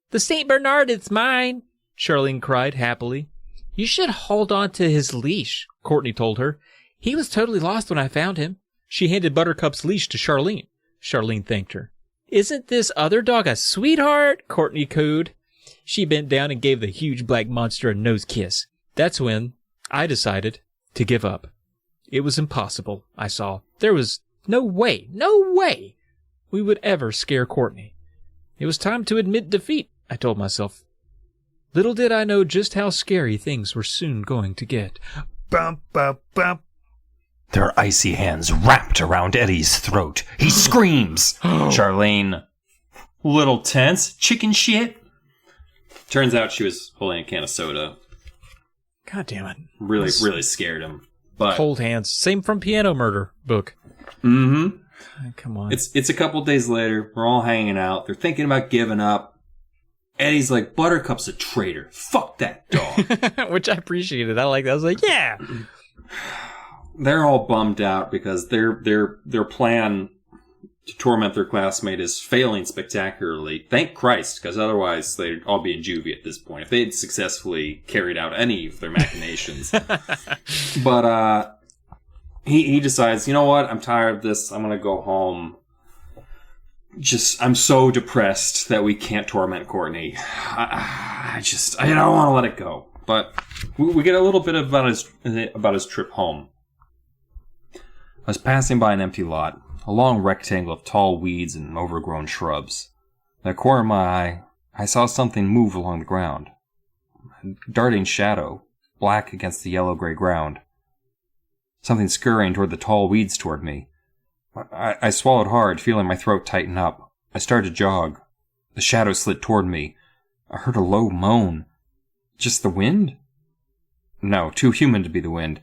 The St. Bernard is mine, Charlene cried happily. You should hold on to his leash, Courtney told her. He was totally lost when I found him. She handed Buttercup's leash to Charlene. Charlene thanked her. Isn't this other dog a sweetheart? Courtney cooed. She bent down and gave the huge black monster a nose kiss. That's when I decided to give up. It was impossible, I saw. There was no way we would ever scare Courtney. It was time to admit defeat, I told myself. Little did I know just how scary things were soon going to get. Bump, bump, bump.
Their icy hands wrapped around Eddie's throat. He screams. Charlene, little tense, chicken shit. Turns out she was holding a can of soda.
God damn it.
Really scared him. But
cold hands. Same from Piano Murder book.
Mm-hmm.
Oh, come on.
It's a couple days later. We're all hanging out. They're thinking about giving up. Eddie's like, Buttercup's a traitor. Fuck that dog.
Which I appreciated. I like that. I was like, yeah.
They're all bummed out because their plan to torment their classmate is failing spectacularly. Thank Christ, because otherwise they'd all be in juvie at this point if they had successfully carried out any of their machinations. But he decides, you know what? I'm tired of this. I'm gonna go home. I'm so depressed that we can't torment Courtney. I don't want to let it go. But we get a little bit about his trip home. I was passing by an empty lot, a long rectangle of tall weeds and overgrown shrubs. In the corner of my eye, I saw something move along the ground. A darting shadow, black against the yellow-gray ground. Something scurrying toward the tall weeds toward me. I swallowed hard, feeling my throat tighten up. I started to jog. The shadow slid toward me. I heard a low moan. Just the wind? No, too human to be the wind.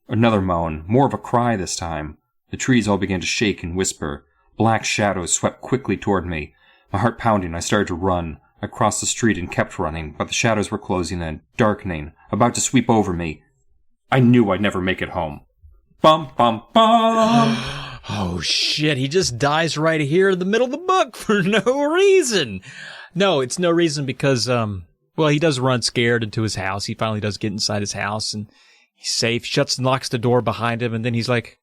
Another moan, more of a cry this time. The trees all began to shake and whisper. Black shadows swept quickly toward me. My heart pounding, I started to run. I crossed the street and kept running, but the shadows were closing in, darkening, about to sweep over me. I knew I'd never make it home. Bum, bum, bum!
Oh, shit, he just dies right here in the middle of the book for no reason. No, it's no reason because, he does run scared into his house. He finally does get inside his house, and he's safe, shuts and locks the door behind him, and then he's like,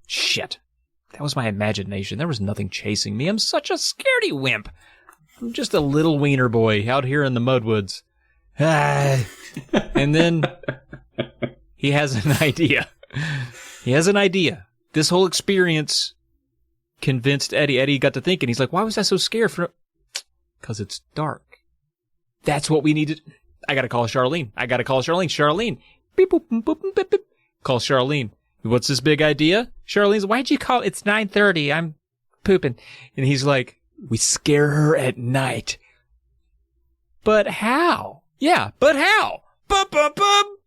shit, that was my imagination. There was nothing chasing me. I'm such a scaredy wimp. I'm just a little wiener boy out here in the mudwoods. And then he has an idea. This whole experience convinced Eddie. Eddie got to thinking. He's like, why was I so scared? Because it's dark. That's what we needed. I got to call Charlene. Charlene. Beep, boop, boop, boop, beep, beep. Call Charlene. what's this big idea? Charlene's, why'd you call? It's 9:30. I'm pooping. And he's like, we scare her at night. But how? Yeah, but how? Bum.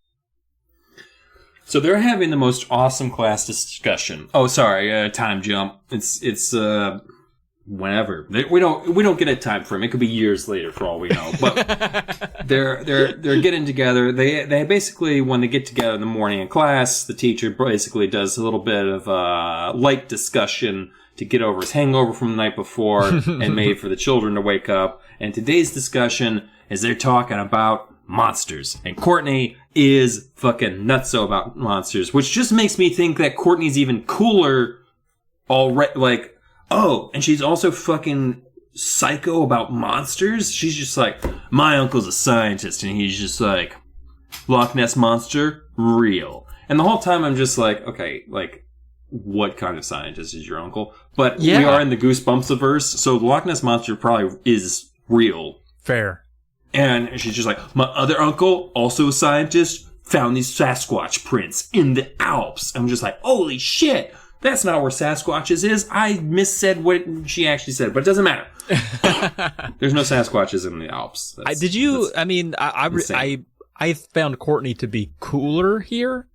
So they're having the most awesome class discussion. Oh, sorry, time jump. It's whenever. We don't get a time frame. It could be years later for all we know. But they're getting together. They basically, when they get together in the morning in class, the teacher basically does a little bit of light discussion to get over his hangover from the night before and made for the children to wake up. And today's discussion is they're talking about monsters. And Courtney is fucking nutso about monsters, which just makes me think that Courtney's even cooler already. Like, oh, and she's also fucking psycho about monsters. She's just like, my uncle's a scientist, and he's just like, Loch Ness Monster, real. And the whole time I'm just like, okay, like, what kind of scientist is your uncle? But we are in the Goosebumps-averse, so the Loch Ness Monster probably is real.
Fair.
And she's just like, my other uncle, also a scientist, found these Sasquatch prints in the Alps. I'm just like, holy shit, that's not where Sasquatches is. I missaid what she actually said, but it doesn't matter. There's no Sasquatches in the Alps.
I found Courtney to be cooler here.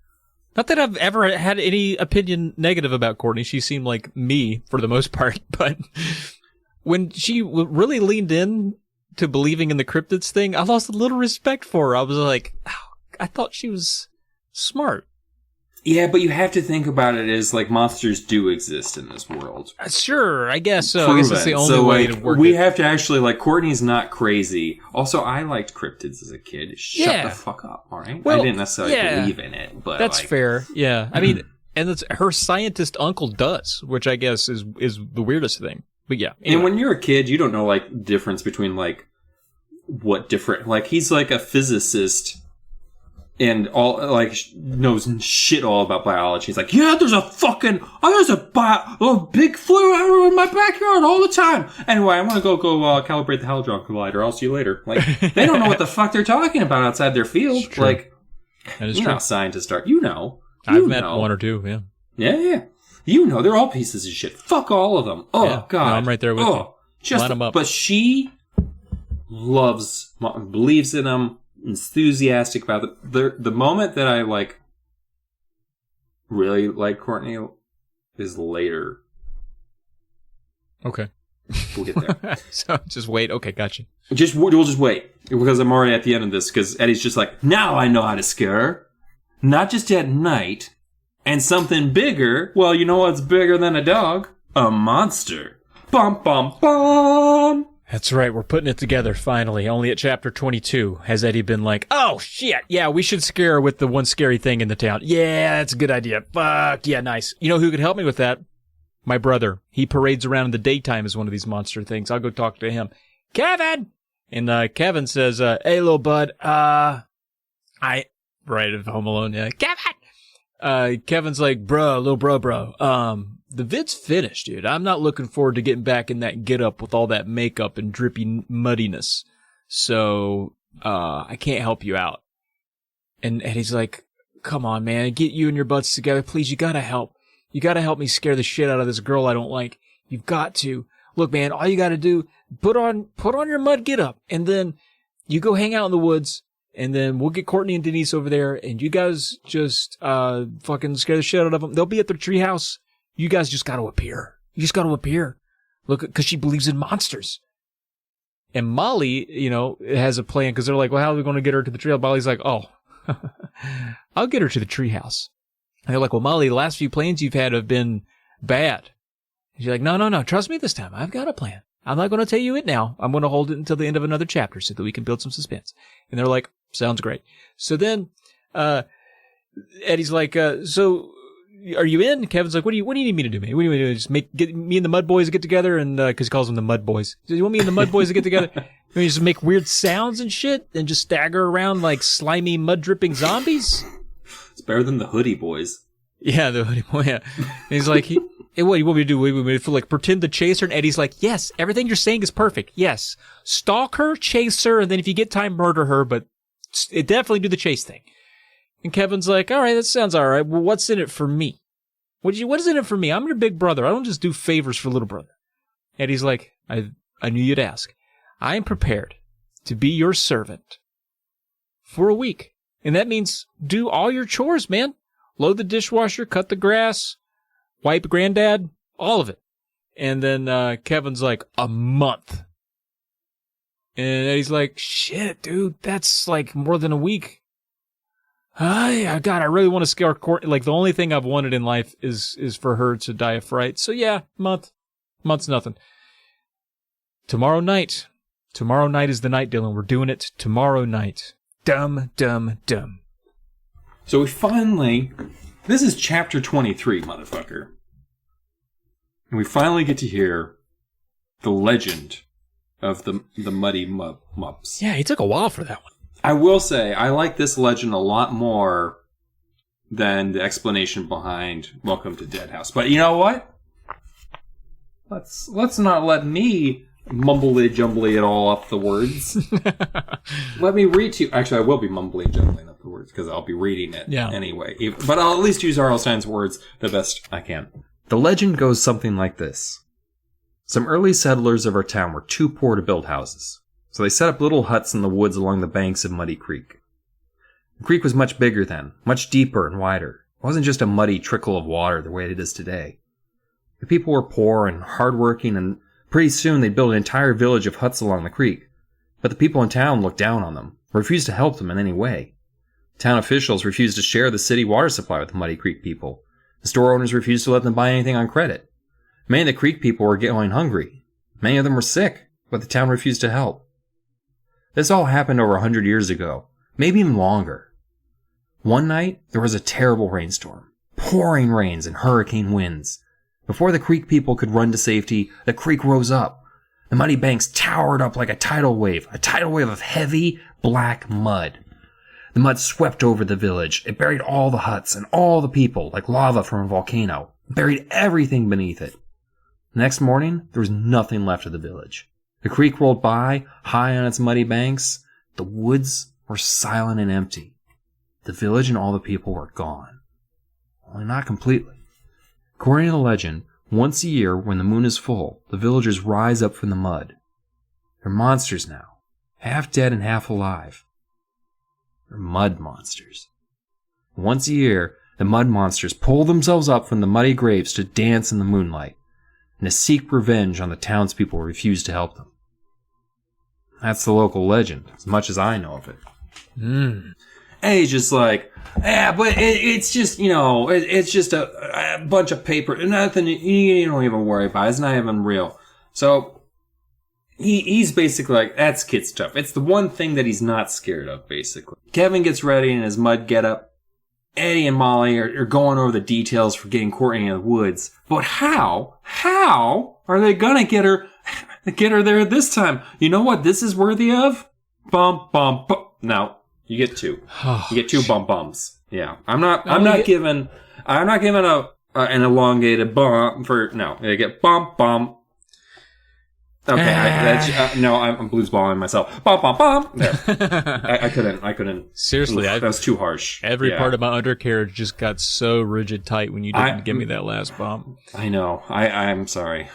Not that I've ever had any opinion negative about Courtney. She seemed like me for the most part, but when she really leaned in to believing in the cryptids thing, I lost a little respect for her. I was like, oh, I thought she was smart.
Yeah, but you have to think about it as like monsters do exist in this world.
Sure, I guess so. I guess that's the only way to work
we
it.
have to actually, like, Courtney's not crazy. Also, I liked cryptids as a kid. Shut the fuck up, all right?
Well,
I didn't necessarily believe in it, but
that's fair. Yeah, I mean, and it's her scientist uncle does, which I guess is the weirdest thing. But yeah, anyway.
And when you're a kid, you don't know like the difference between like what different, like he's like a physicist and all like knows shit all about biology. He's like, yeah, there's a big flu arrow in my backyard all the time. Anyway, I'm gonna go calibrate the Hadron Collider. I'll see you later. Like they don't know what the fuck they're talking about outside their field. Like
that is
you
true.
know, how scientists are. You know,
I've met one or two. Yeah.
Yeah. You know, they're all pieces of shit. Fuck all of them. Oh
yeah.
God,
No, I'm right there with you.
Line them up. But she believes in them, enthusiastic about it. The moment that I like really like Courtney is later.
Okay.
We'll get there.
So just wait. Okay, gotcha.
We'll just wait because I'm already at the end of this. Because Eddie's just like, now I know how to scare her, not just at night, and something bigger. Well, you know what's bigger than a dog? A monster. Bum bum bum.
That's right, we're putting it together, finally. Only at chapter 22 has Eddie been like, oh, shit, yeah, we should scare her with the one scary thing in the town. Yeah, that's a good idea. Fuck, yeah, nice. You know who could help me with that? My brother. He parades around in the daytime as one of these monster things. I'll go talk to him. Kevin! And Kevin says, hey, little bud, right of Home Alone, yeah. Kevin! Kevin's like, little bro, the vid's finished, dude. I'm not looking forward to getting back in that get-up with all that makeup and drippy muddiness. So, I can't help you out. And he's like, come on, man, get you and your butts together. Please, you gotta help. You gotta help me scare the shit out of this girl I don't like. You've got to. Look, man, all you gotta do, put on your mud get-up, and then you go hang out in the woods, and then we'll get Courtney and Denise over there, and you guys just, fucking scare the shit out of them. They'll be at their treehouse. You guys just gotta appear. You just gotta appear. Look, because she believes in monsters. And Molly, you know, has a plan because they're like, well, how are we going to get her to the treehouse? Molly's like, oh, I'll get her to the treehouse. And they're like, well, Molly, the last few plans you've had have been bad. And she's like, no, trust me this time. I've got a plan. I'm not going to tell you it now. I'm going to hold it until the end of another chapter so that we can build some suspense. And they're like, sounds great. So then, Eddie's like, so are you in? Kevin's like, what do you need me to do, man? What do you want me to do? Just get me and the Mud Boys to get together, and because he calls them the Mud Boys. So you want me and the Mud Boys to get together? You just make weird sounds and shit, and just stagger around like slimy, mud dripping zombies.
It's better than the Hoodie Boys.
Yeah, the Hoodie Boy. Yeah. And he's like, hey, what do you want me to do? What do you want me to like pretend to chase her? And Eddie's like, yes, everything you're saying is perfect. Yes, stalk her, chase her, and then if you get time, murder her. But definitely do the chase thing. And Kevin's like, all right, that sounds all right. Well, what's in it for me? What is in it for me? I'm your big brother. I don't just do favors for little brother. Eddie's like, I knew you'd ask. I am prepared to be your servant for a week. And that means do all your chores, man. Load the dishwasher, cut the grass, wipe granddad, all of it. And then Kevin's like, a month. And Eddie's like, shit, dude, that's like more than a week. God, I really want to scare Courtney. Like, the only thing I've wanted in life is for her to die of fright. So yeah, month's nothing. Tomorrow night is the night, Dylan. We're doing it tomorrow night. Dumb.
So we finally, this is chapter 23, motherfucker. And we finally get to hear the legend of the Muddy Mups.
Yeah, he took a while for that one.
I will say, I like this legend a lot more than the explanation behind Welcome to Deadhouse. But you know what? Let's not let me mumbly-jumbly it all up the words. Let me read to you. Actually, I will be mumbly-jumbling up the words because I'll be reading it anyway. But I'll at least use R.L. Stein's words the best I can. The legend goes something like this. Some early settlers of our town were too poor to build houses, so they set up little huts in the woods along the banks of Muddy Creek. The creek was much bigger then, much deeper and wider. It wasn't just a muddy trickle of water the way it is today. The people were poor and hardworking, and pretty soon they'd build an entire village of huts along the creek. But the people in town looked down on them, refused to help them in any way. Town officials refused to share the city water supply with the Muddy Creek people. The store owners refused to let them buy anything on credit. Many of the creek people were going hungry. Many of them were sick, but the town refused to help. This all happened over 100 years ago, maybe even longer. One night, there was a terrible rainstorm, pouring rains and hurricane winds. Before the creek people could run to safety, the creek rose up. The muddy banks towered up like a tidal wave of heavy, black mud. The mud swept over the village. It buried all the huts and all the people like lava from a volcano. It buried everything beneath it. The next morning, there was nothing left of the village. The creek rolled by, high on its muddy banks. The woods were silent and empty. The village and all the people were gone. Only not completely. According to the legend, once a year, when the moon is full, the villagers rise up from the mud. They're monsters now, half dead and half alive. They're mud monsters. Once a year, the mud monsters pull themselves up from the muddy graves to dance in the moonlight, and to seek revenge on the townspeople who refuse to help them. That's the local legend, as much as I know of it. And he's just like, yeah, but it's just, it's just a bunch of paper. Nothing, you don't even worry about it. It's not even real. So he's basically like, that's kid stuff. It's the one thing that he's not scared of, basically. Kevin gets ready in his mud getup. Eddie and Molly are going over the details for getting Courtney in the woods. But how are they gonna get her there this time? You know what this is worthy of? Bum, bum, bum. No. You get two. You get two bums. Yeah, I'm not giving an elongated bump for no. You get bum. Okay, I'm blues balling myself. Bum. There. I couldn't.
Seriously,
that was too harsh.
Every part of my undercarriage just got so rigid tight when you didn't give me that last bump.
I know. I'm sorry.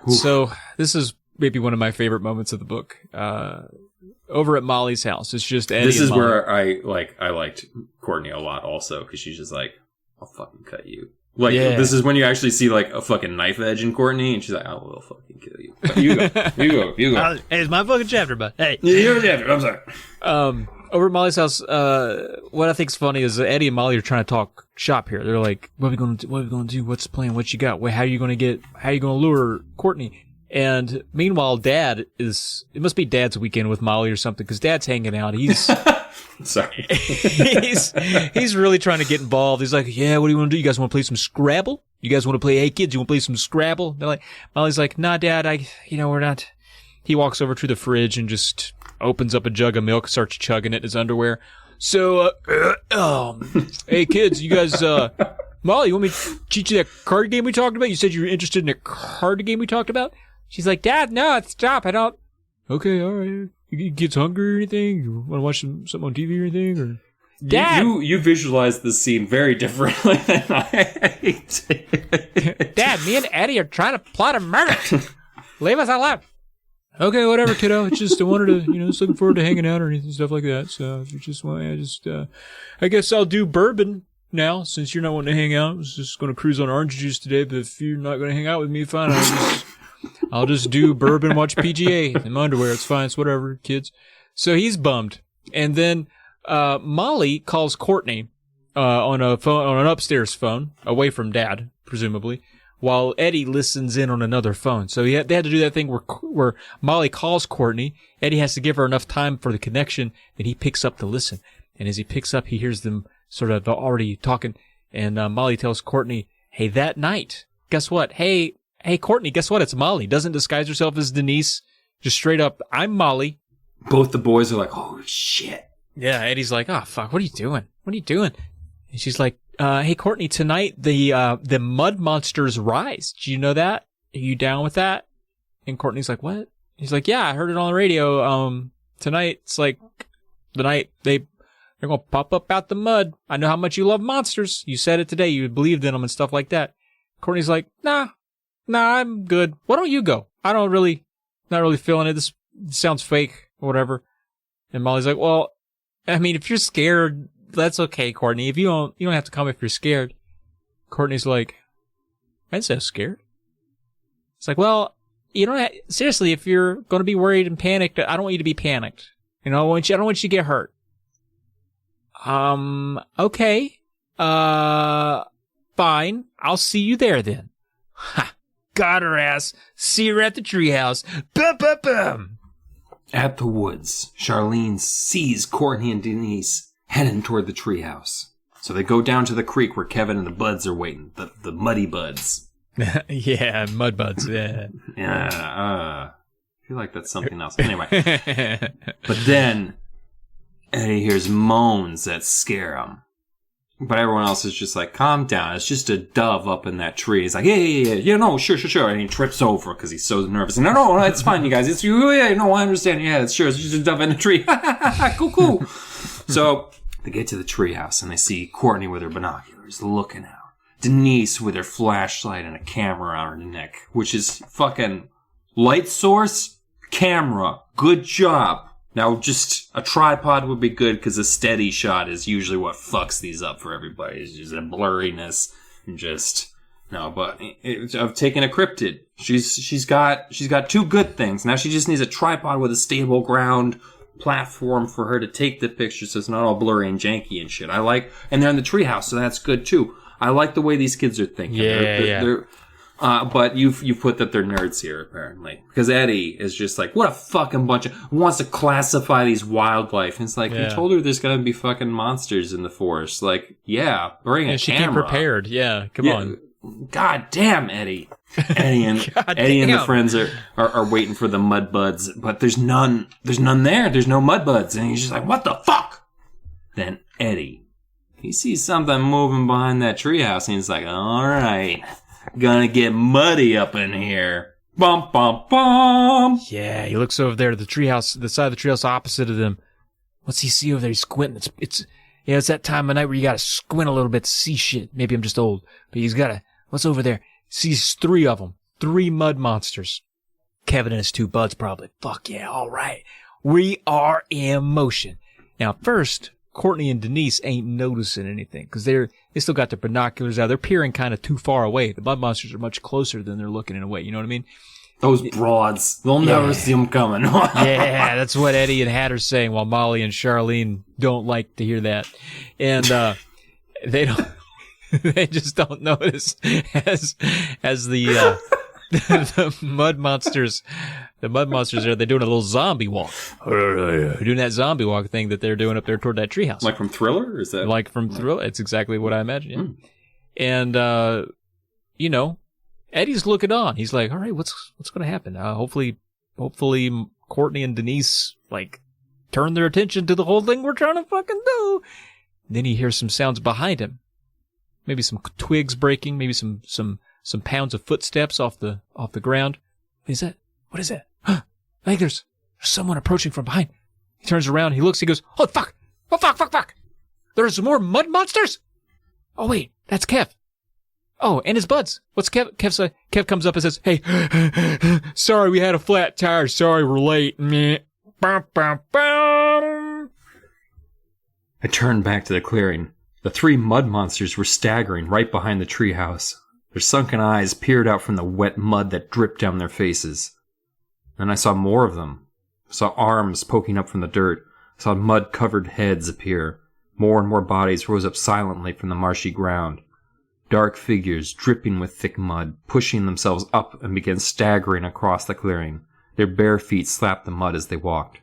Oof.
So this is maybe one of my favorite moments of the book. Over at Molly's house, it's just Eddie.
This is
and Molly.
where I liked Courtney a lot also, because she's just like, I'll fucking cut you. Like, This is when you actually see like a fucking knife edge in Courtney, and she's like, I will fucking kill you. But you go.
Hey, it's my fucking chapter, bud. Hey.
Your chapter, I'm sorry.
Over at Molly's house, what I think's funny is that Eddie and Molly are trying to talk shop here. They're like, what are we gonna do? What's the plan? What you got? How are you gonna lure Courtney? And meanwhile, it must be Dad's weekend with Molly or something, because Dad's hanging out. He's
sorry.
he's really trying to get involved. He's like, yeah, what do you want to do? You guys want to play some Scrabble? You guys want to play, hey kids, you want to play some Scrabble? They're like, Molly's like, nah, Dad, we're not. He walks over to the fridge and just opens up a jug of milk, starts chugging it in his underwear. So, hey kids, you guys, Molly, you want me to teach you that card game we talked about? You said you were interested in a card game we talked about? She's like, Dad, no, stop. I don't. Okay, all right. You kids hungry or anything? You want to watch something on TV or anything? Or Dad!
You visualize this scene very differently than I did.
Dad, me and Eddie are trying to plot a murder. Leave us alone. Okay, whatever, kiddo. It's just I wanted to, just looking forward to hanging out or anything, stuff like that. So if you just want, I guess I'll do bourbon now since you're not wanting to hang out. I was just going to cruise on orange juice today, but if you're not going to hang out with me, fine. I'll just do bourbon, watch PGA in my underwear. It's fine. It's whatever, kids. So he's bummed, and then Molly calls Courtney on an upstairs phone, away from Dad, presumably, while Eddie listens in on another phone. So they had to do that thing where Molly calls Courtney. Eddie has to give her enough time for the connection, and he picks up to listen. And as he picks up, he hears them sort of already talking. And Molly tells Courtney, "Hey, that night, guess what? Hey, Courtney, guess what? It's Molly. Doesn't disguise herself as Denise. Just straight up, I'm Molly."
Both the boys are like, "Oh shit."
Yeah, Eddie's like, "Oh fuck, what are you doing? What are you doing?" And she's like, "Hey Courtney, tonight the mud monsters rise. Do you know that? Are you down with that?" And Courtney's like, "What?" He's like, "Yeah, I heard it on the radio. Tonight it's like the night they're gonna pop up out the mud. I know how much you love monsters. You said it today. You believed in them and stuff like that." Courtney's like, Nah, I'm good. Why don't you go? Not really feeling it. This sounds fake or whatever." And Molly's like, "Well, I mean, if you're scared, that's okay, Courtney. If you don't have to come if you're scared." Courtney's like, "I didn't say I was scared." It's like, "Well, you don't seriously, if you're going to be worried and panicked, I don't want you to be panicked. I don't want you to get hurt." Okay. Fine. I'll see you there then. Ha! Got her ass. See her at the treehouse. Bum, bum, bum.
At the woods, Charlene sees Courtney and Denise heading toward the treehouse. So they go down to the creek where Kevin and the buds are waiting. The muddy buds.
Yeah, mud buds. Yeah.
Yeah. I feel like that's something else. Anyway. But then Eddie hears moans that scare him. But everyone else is just like, "Calm down. It's just a dove up in that tree." He's like, yeah, no, sure. And he trips over because he's so nervous. And no, it's fine, you guys. It's you. Yeah, no, I understand. Yeah, it's sure. It's just a dove in the tree. Cool. So they get to the treehouse and they see Courtney with her binoculars looking out. Denise with her flashlight and a camera around her neck, which is fucking light source, camera. Good job. Now, just a tripod would be good because a steady shot is usually what fucks these up for everybody. It's just a blurriness and just but I've taken a cryptid. She's got two good things. Now she just needs a tripod with a stable ground platform for her to take the picture, so it's not all blurry and janky and shit. And they're in the treehouse, so that's good too. I like the way these kids are thinking. They're but you've put that they're nerds here, apparently. Because Eddie is just like, what a fucking bunch of... wants to classify these wildlife. And it's like, you told her there's going to be fucking monsters in the forest. Like, yeah, bring a
she
camera.
came prepared. Yeah, come on.
God damn, Eddie. Eddie and the friends are waiting for the mud buds. But there's none there. There's no mud buds. And he's just like, what the fuck? Then Eddie, he sees something moving behind that treehouse. And he's like, all right... gonna get muddy up in here. Bum, bum, bum.
Yeah, he looks over there to the treehouse, the side of the treehouse opposite of them. What's he see over there? He's squinting. It's that time of night where you gotta squint a little bit to see shit. Maybe I'm just old, but he's gotta, what's over there? He sees 3 of them. 3 mud monsters. Kevin and his 2 buds probably. Fuck yeah, all right. We are in motion. Now, first, Courtney and Denise ain't noticing anything because they still got their binoculars out. They're peering kind of too far away. The mud monsters are much closer than they're looking in a way. You know what I mean?
Those broads, they'll never see them coming.
Yeah, that's what Eddie and Hatter's saying, while Molly and Charlene don't like to hear that, and they don't. They just don't notice as the the mud monsters. The mud monsters are, they're doing a little zombie walk. They're doing that zombie walk thing that they're doing up there toward that treehouse.
Like from Thriller? Or is that
like from Thriller? It's exactly what I imagine. Yeah. And Eddie's looking on. He's like, all right, what's going to happen? Hopefully Courtney and Denise like turn their attention to the whole thing we're trying to fucking do. Then he hears some sounds behind him. Maybe some twigs breaking, maybe some pounds of footsteps off the ground. What is that? What is that? I think there's someone approaching from behind. He turns around, he looks, he goes, oh, fuck! Oh, fuck! There's more mud monsters? Oh, wait, that's Kev. Oh, and his buds. What's Kev say? Kev comes up and says, hey, sorry, we had a flat tire. Sorry, we're late. Meh. Bum, bum, bum.
I turned back to the clearing. The 3 mud monsters were staggering right behind the treehouse. Their sunken eyes peered out from the wet mud that dripped down their faces. Then I saw more of them. I saw arms poking up from the dirt. I saw mud-covered heads appear. More and more bodies rose up silently from the marshy ground. Dark figures, dripping with thick mud, pushing themselves up and began staggering across the clearing. Their bare feet slapped the mud as they walked.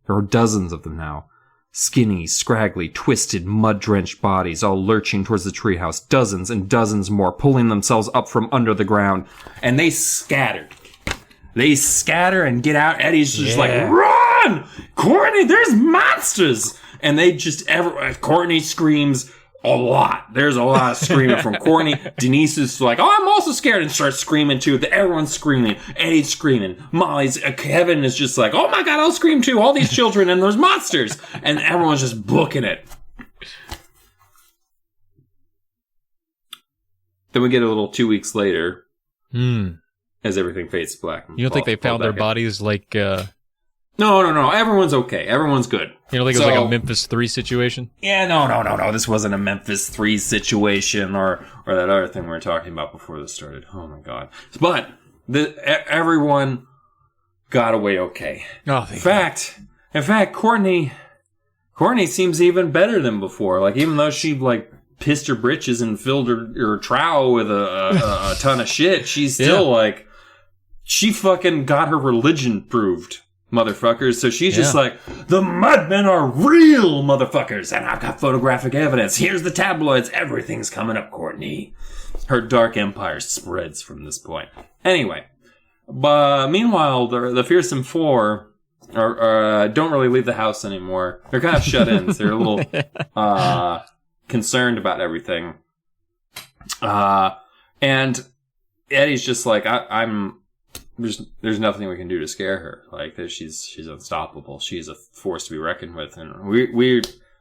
There were dozens of them now. Skinny, scraggly, twisted, mud-drenched bodies all lurching towards the treehouse. Dozens and dozens more pulling themselves up from under the ground. And they scattered. They scatter and get out. Eddie's just like, run! Courtney, there's monsters! And they just, Courtney screams a lot. There's a lot of screaming from Courtney. Denise is like, oh, I'm also scared, and starts screaming too. Everyone's screaming. Eddie's screaming. Kevin is just like, oh my God, I'll scream too. All these children and there's monsters. And everyone's just booking it. Then we get a little 2 weeks later. As everything fades to black.
You don't think they found their bodies like...
No. Everyone's okay. Everyone's good.
You don't think it was like a Memphis 3 situation?
Yeah, no. This wasn't a Memphis 3 situation or that other thing we were talking about before this started. Oh, my God. But everyone got away okay.
Oh,
in fact, Courtney seems even better than before. Like, even though she, like, pissed her britches and filled her trowel with a ton of shit, she's still, like, she fucking got her religion proved. Motherfuckers. So she's just like, the Mudmen are real motherfuckers, and I've got photographic evidence. Here's the tabloids. Everything's coming up, Courtney. Her dark empire spreads from this point. Anyway, but meanwhile, the Fearsome Four don't really leave the house anymore. They're kind of shut-ins. They're a little concerned about everything. And Eddie's just like, There's nothing we can do to scare her. Like, she's unstoppable. She's a force to be reckoned with, and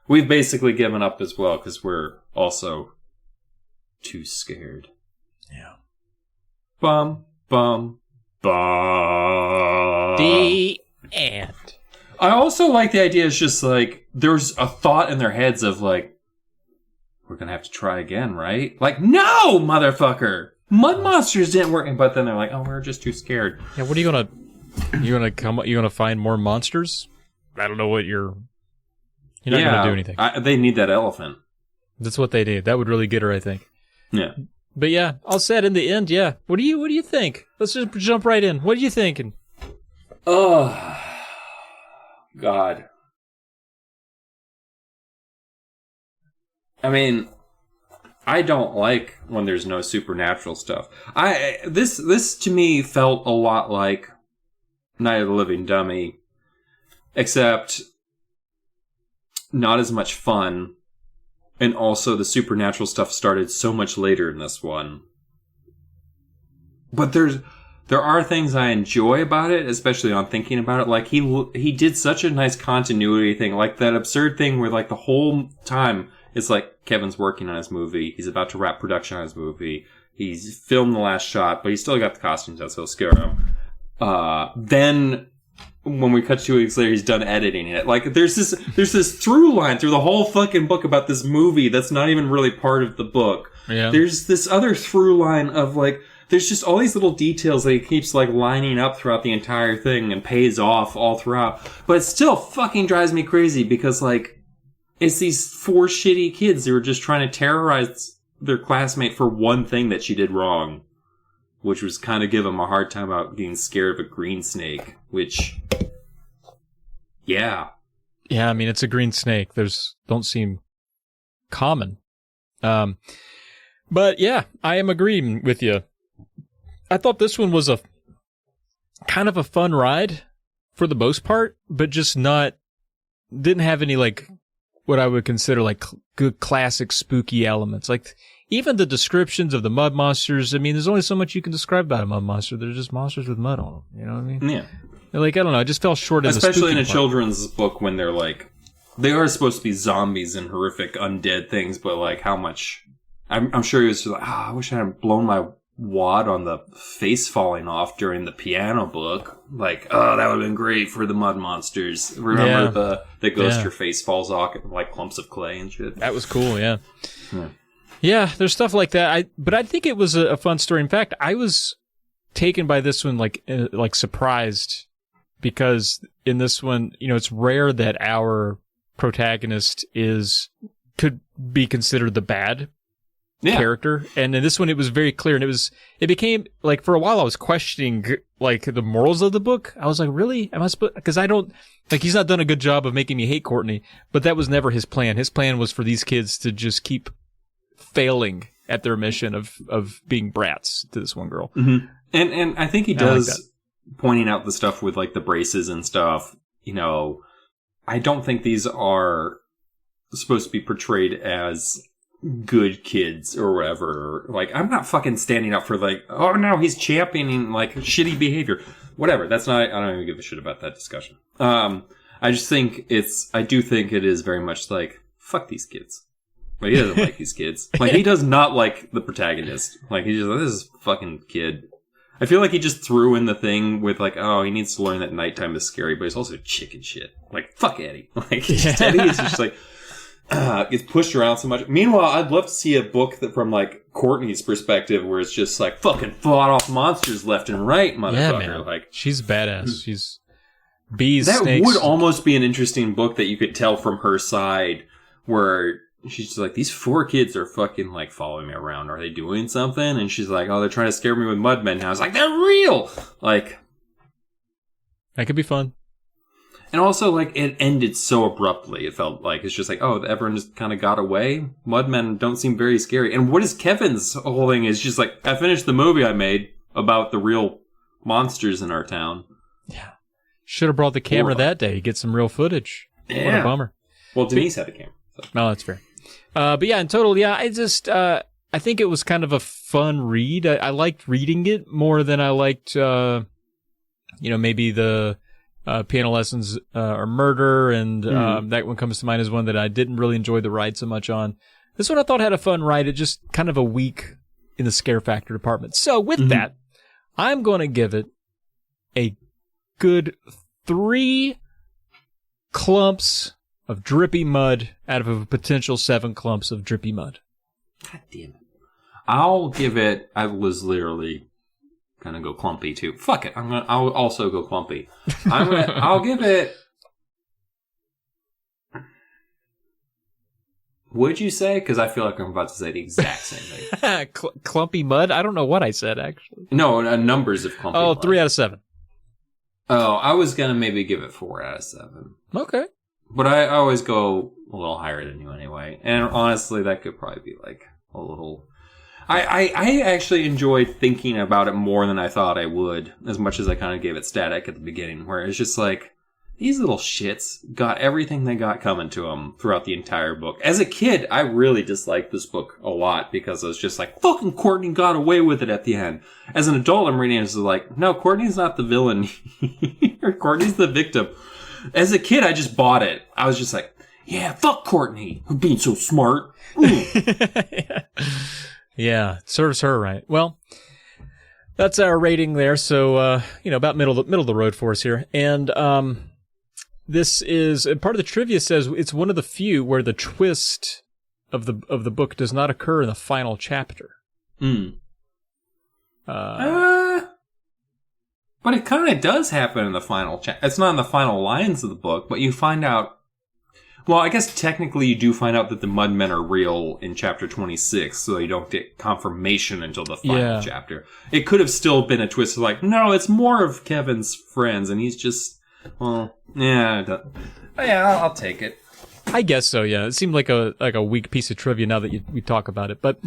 we've basically given up as well because we're also too scared.
Yeah.
Bum bum bum.
The end.
I also like the idea. It's just like there's a thought in their heads of like, we're gonna have to try again, right? Like, no, motherfucker. Mud monsters didn't work, but then they're like, "Oh, we're just too scared."
Yeah, what are you gonna? You gonna find more monsters? I don't know what you're not gonna do anything.
They need that elephant.
That's what they need. That would really get her, I think.
Yeah.
But yeah, all said in the end, yeah. What do you think? Let's just jump right in. What are you thinking?
Oh, God. I mean, I don't like when there's no supernatural stuff. This to me felt a lot like Night of the Living Dummy, except not as much fun, and also the supernatural stuff started so much later in this one. But there are things I enjoy about it, especially on thinking about it. Like he did such a nice continuity thing, like that absurd thing where like the whole time. It's like Kevin's working on his movie. He's about to wrap production on his movie. He's filmed the last shot, but he's still got the costumes out, so he'll scare him. Then when we cut 2 weeks later, he's done editing it. Like there's this through line through the whole fucking book about this movie that's not even really part of the book.
Yeah.
There's this other through line of like there's just all these little details that he keeps like lining up throughout the entire thing and pays off all throughout. But it still fucking drives me crazy because like it's these 4 shitty kids who were just trying to terrorize their classmate for one thing that she did wrong, which was kind of give them a hard time about being scared of a green snake, which, yeah.
Yeah, I mean, it's a green snake. Don't seem common. But yeah, I am agreeing with you. I thought this one was a kind of a fun ride for the most part, but just didn't have any like what I would consider like good classic spooky elements. Like even the descriptions of the mud monsters. I mean, there's only so much you can describe about a mud monster. They're just monsters with mud on them. You know what I mean?
Yeah.
Like, I don't know. I just fell short in
especially
the
in a
part.
Children's book when they're like they are supposed to be zombies and horrific undead things, but like how much... I'm sure he was just like, I wish I hadn't blown my wad on the face falling off during the piano book. Like, that would have been great for the mud monsters. Remember the ghost your face falls off like clumps of clay and shit?
That was cool, yeah. Yeah, there's stuff like that. But I think it was a fun story. In fact, I was taken by this one like surprised, because in this one, it's rare that our protagonist could be considered the bad character, and in this one it was very clear, and it became like, for a while I was questioning like the morals of the book. I was like, really, am I supposed, because I don't like, he's not done a good job of making me hate Courtney, but that was never his plan. His plan was for these kids to just keep failing at their mission of being brats to this one girl.
And I think he does, pointing out the stuff with like the braces and stuff. I don't think these are supposed to be portrayed as good kids or whatever. Like, I'm not fucking standing up for like, oh no, he's championing like shitty behavior. Whatever. That's not, I don't even give a shit about that discussion. I just think I do think it is very much like, fuck these kids. Like, he doesn't like these kids. Like, he does not like the protagonist. Like, he's just like, this is fucking kid. I feel like he just threw in the thing with like, oh, he needs to learn that nighttime is scary, but he's also chicken shit. Like, fuck Eddie. Like, Eddie is just like, gets pushed around so much. Meanwhile, I'd love to see a book that from like Courtney's perspective, where it's just like fucking fought off monsters left and right, motherfucker.
Yeah, man.
Like,
she's badass. She's bees.
That
snakes.
would almost be an interesting book that you could tell from her side, where she's just like, these 4 kids are fucking like following me around. Are they doing something? And she's like, oh, they're trying to scare me with mudmen. And I was like, they're real. Like,
that could be fun.
And also, like, it ended so abruptly. It felt like it's just like, oh, everyone just kind of got away. Mudmen don't seem very scary. And what is Kevin's whole thing is just like, I finished the movie I made about the real monsters in our town.
Yeah. Should have brought the camera that day. Get some real footage.
Yeah.
What a bummer.
Well, Denise had a camera. So.
No, that's fair. But yeah, in total, I just, I think it was kind of a fun read. I liked reading it more than I liked, maybe the Piano Lessons or Murder, and that one comes to mind as one that I didn't really enjoy the ride so much on. This one I thought had a fun ride. It just kind of a weak in the scare factor department. So with that, I'm going to give it a good 3 clumps of drippy mud out of a potential 7 clumps of drippy mud.
God damn it. I'll give it, I was literally gonna go clumpy too. Fuck it. I'll also go clumpy. I'll give it, would you say? Because I feel like I'm about to say the exact same thing.
Clumpy mud? I don't know what I said, actually.
No, numbers of clumpy mud.
3 out of 7.
Oh, I was gonna maybe give it 4 out of 7.
Okay.
But I always go a little higher than you anyway. And honestly, that could probably be like a little... I actually enjoyed thinking about it more than I thought I would, as much as I kind of gave it static at the beginning, where it's just like, these little shits got everything they got coming to them throughout the entire book. As a kid, I really disliked this book a lot, because I was just like, fucking Courtney got away with it at the end. As an adult, I'm reading it and it's like, no, Courtney's not the villain. Courtney's the victim. As a kid, I just bought it. I was just like, yeah, fuck Courtney for being so smart.
Yeah, it serves her right. Well, that's our rating there. So, about middle of the road for us here. And this is, part of the trivia says it's one of the few where the twist of the book does not occur in the final chapter.
But it kind of does happen in the final chapter. It's not in the final lines of the book, but you find out... Well, I guess technically you do find out that the Mudmen are real in chapter 26, so you don't get confirmation until the final chapter. It could have still been a twist of like, no, it's more of Kevin's friends, and he's just... Well, yeah, I'll take it.
I guess so, yeah. It seemed like a weak piece of trivia now that we talk about it, but...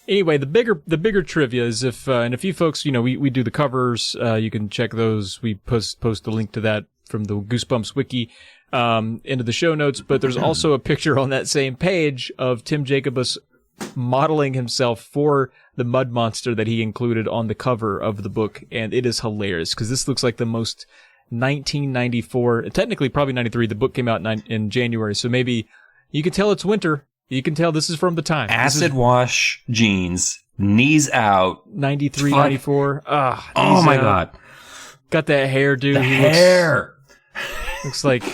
Anyway, the bigger trivia is and if you folks, we do the covers, you can check those. We post the link to that from the Goosebumps wiki, into the show notes. But there's also a picture on that same page of Tim Jacobus modeling himself for the mud monster that he included on the cover of the book. And it is hilarious because this looks like the most 1994. Technically, probably 93. The book came out in January, so maybe you can tell it's winter. You can tell this is from the time.
Acid wash jeans, knees out.
93, 94.
Oh my God.
Got that hair, dude.
The hair.
Looks like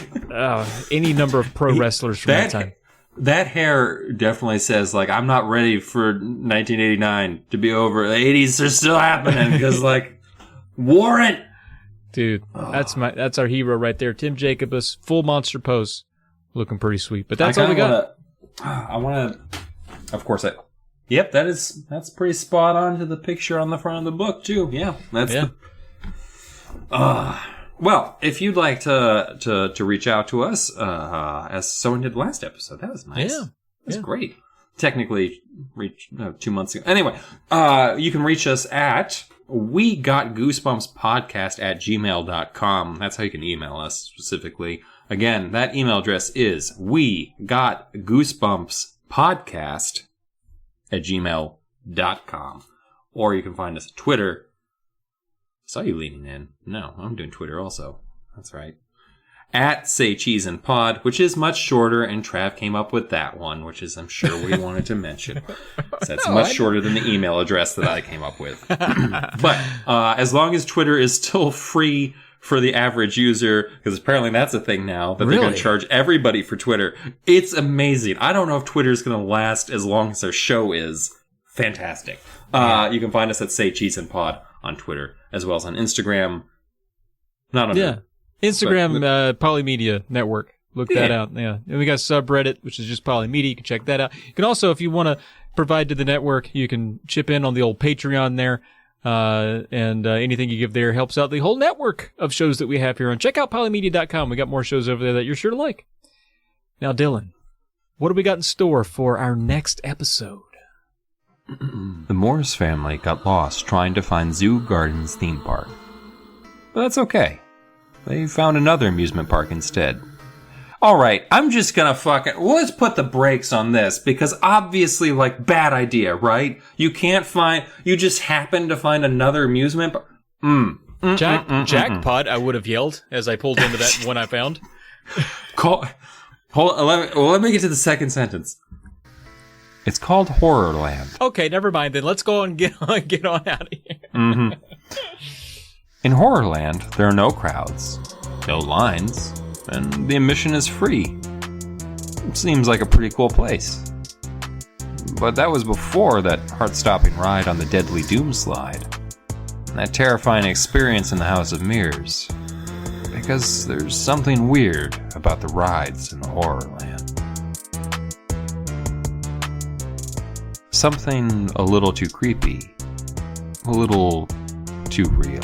any number of pro wrestlers from that time.
That hair definitely says, like, I'm not ready for 1989 to be over. The 80s are still happening because, like, Warrant.
Dude, that's our hero right there. Tim Jacobus, full monster pose. Looking pretty sweet. But that's all we got.
Of course, yep, that's pretty spot on to the picture on the front of the book, too. Yeah, well, if you'd like to reach out to us, as someone did last episode, that was nice.
Yeah.
That's great. Technically, 2 months ago. Anyway, you can reach us at wegotgoosebumpspodcast@gmail.com. That's how you can email us specifically. Again, that email address is wegotgoosebumpspodcast@gmail.com. Or you can find us at Twitter. I saw you leaning in. No, I'm doing Twitter also. That's right. At Say Cheese and Pod, which is much shorter, and Trav came up with that one, which is, I'm sure, we wanted to mention. So that's much shorter than the email address that I came up with. But as long as Twitter is still free for the average user, because apparently that's a thing now, that they're going to charge everybody for Twitter. It's amazing. I don't know if Twitter is going to last as long as their show is. Fantastic. You can find us at Say Cheese and Pod on Twitter, as well as on Instagram. Not on
Instagram, Polymedia Network. Look that out. Yeah. And we got a subreddit, which is just Polymedia. You can check that out. You can also, if you want to provide to the network, you can chip in on the old Patreon there. And anything you give there helps out the whole network of shows that we have here on. Check out polymedia.com. We got more shows over there that you're sure to like. Now, Dylan, what do we got in store for our next episode?
The Morris family got lost trying to find Zoo Gardens theme park. But that's okay. They found another amusement park instead. Alright, I'm just gonna let's put the brakes on this, because obviously, like, bad idea, right? You just happen to find another amusement park.
Jackpot, I would have yelled as I pulled into that one I found.
Let me get to the second sentence. It's called Horrorland.
Okay, never mind then. Let's go and get on out of here.
Mm-hmm. In Horrorland, there are no crowds, no lines, and the admission is free. It seems like a pretty cool place. But that was before that heart-stopping ride on the Deadly Doom slide, and that terrifying experience in the House of Mirrors. Because there's something weird about the rides in Horrorland. Something a little too creepy, a little too real.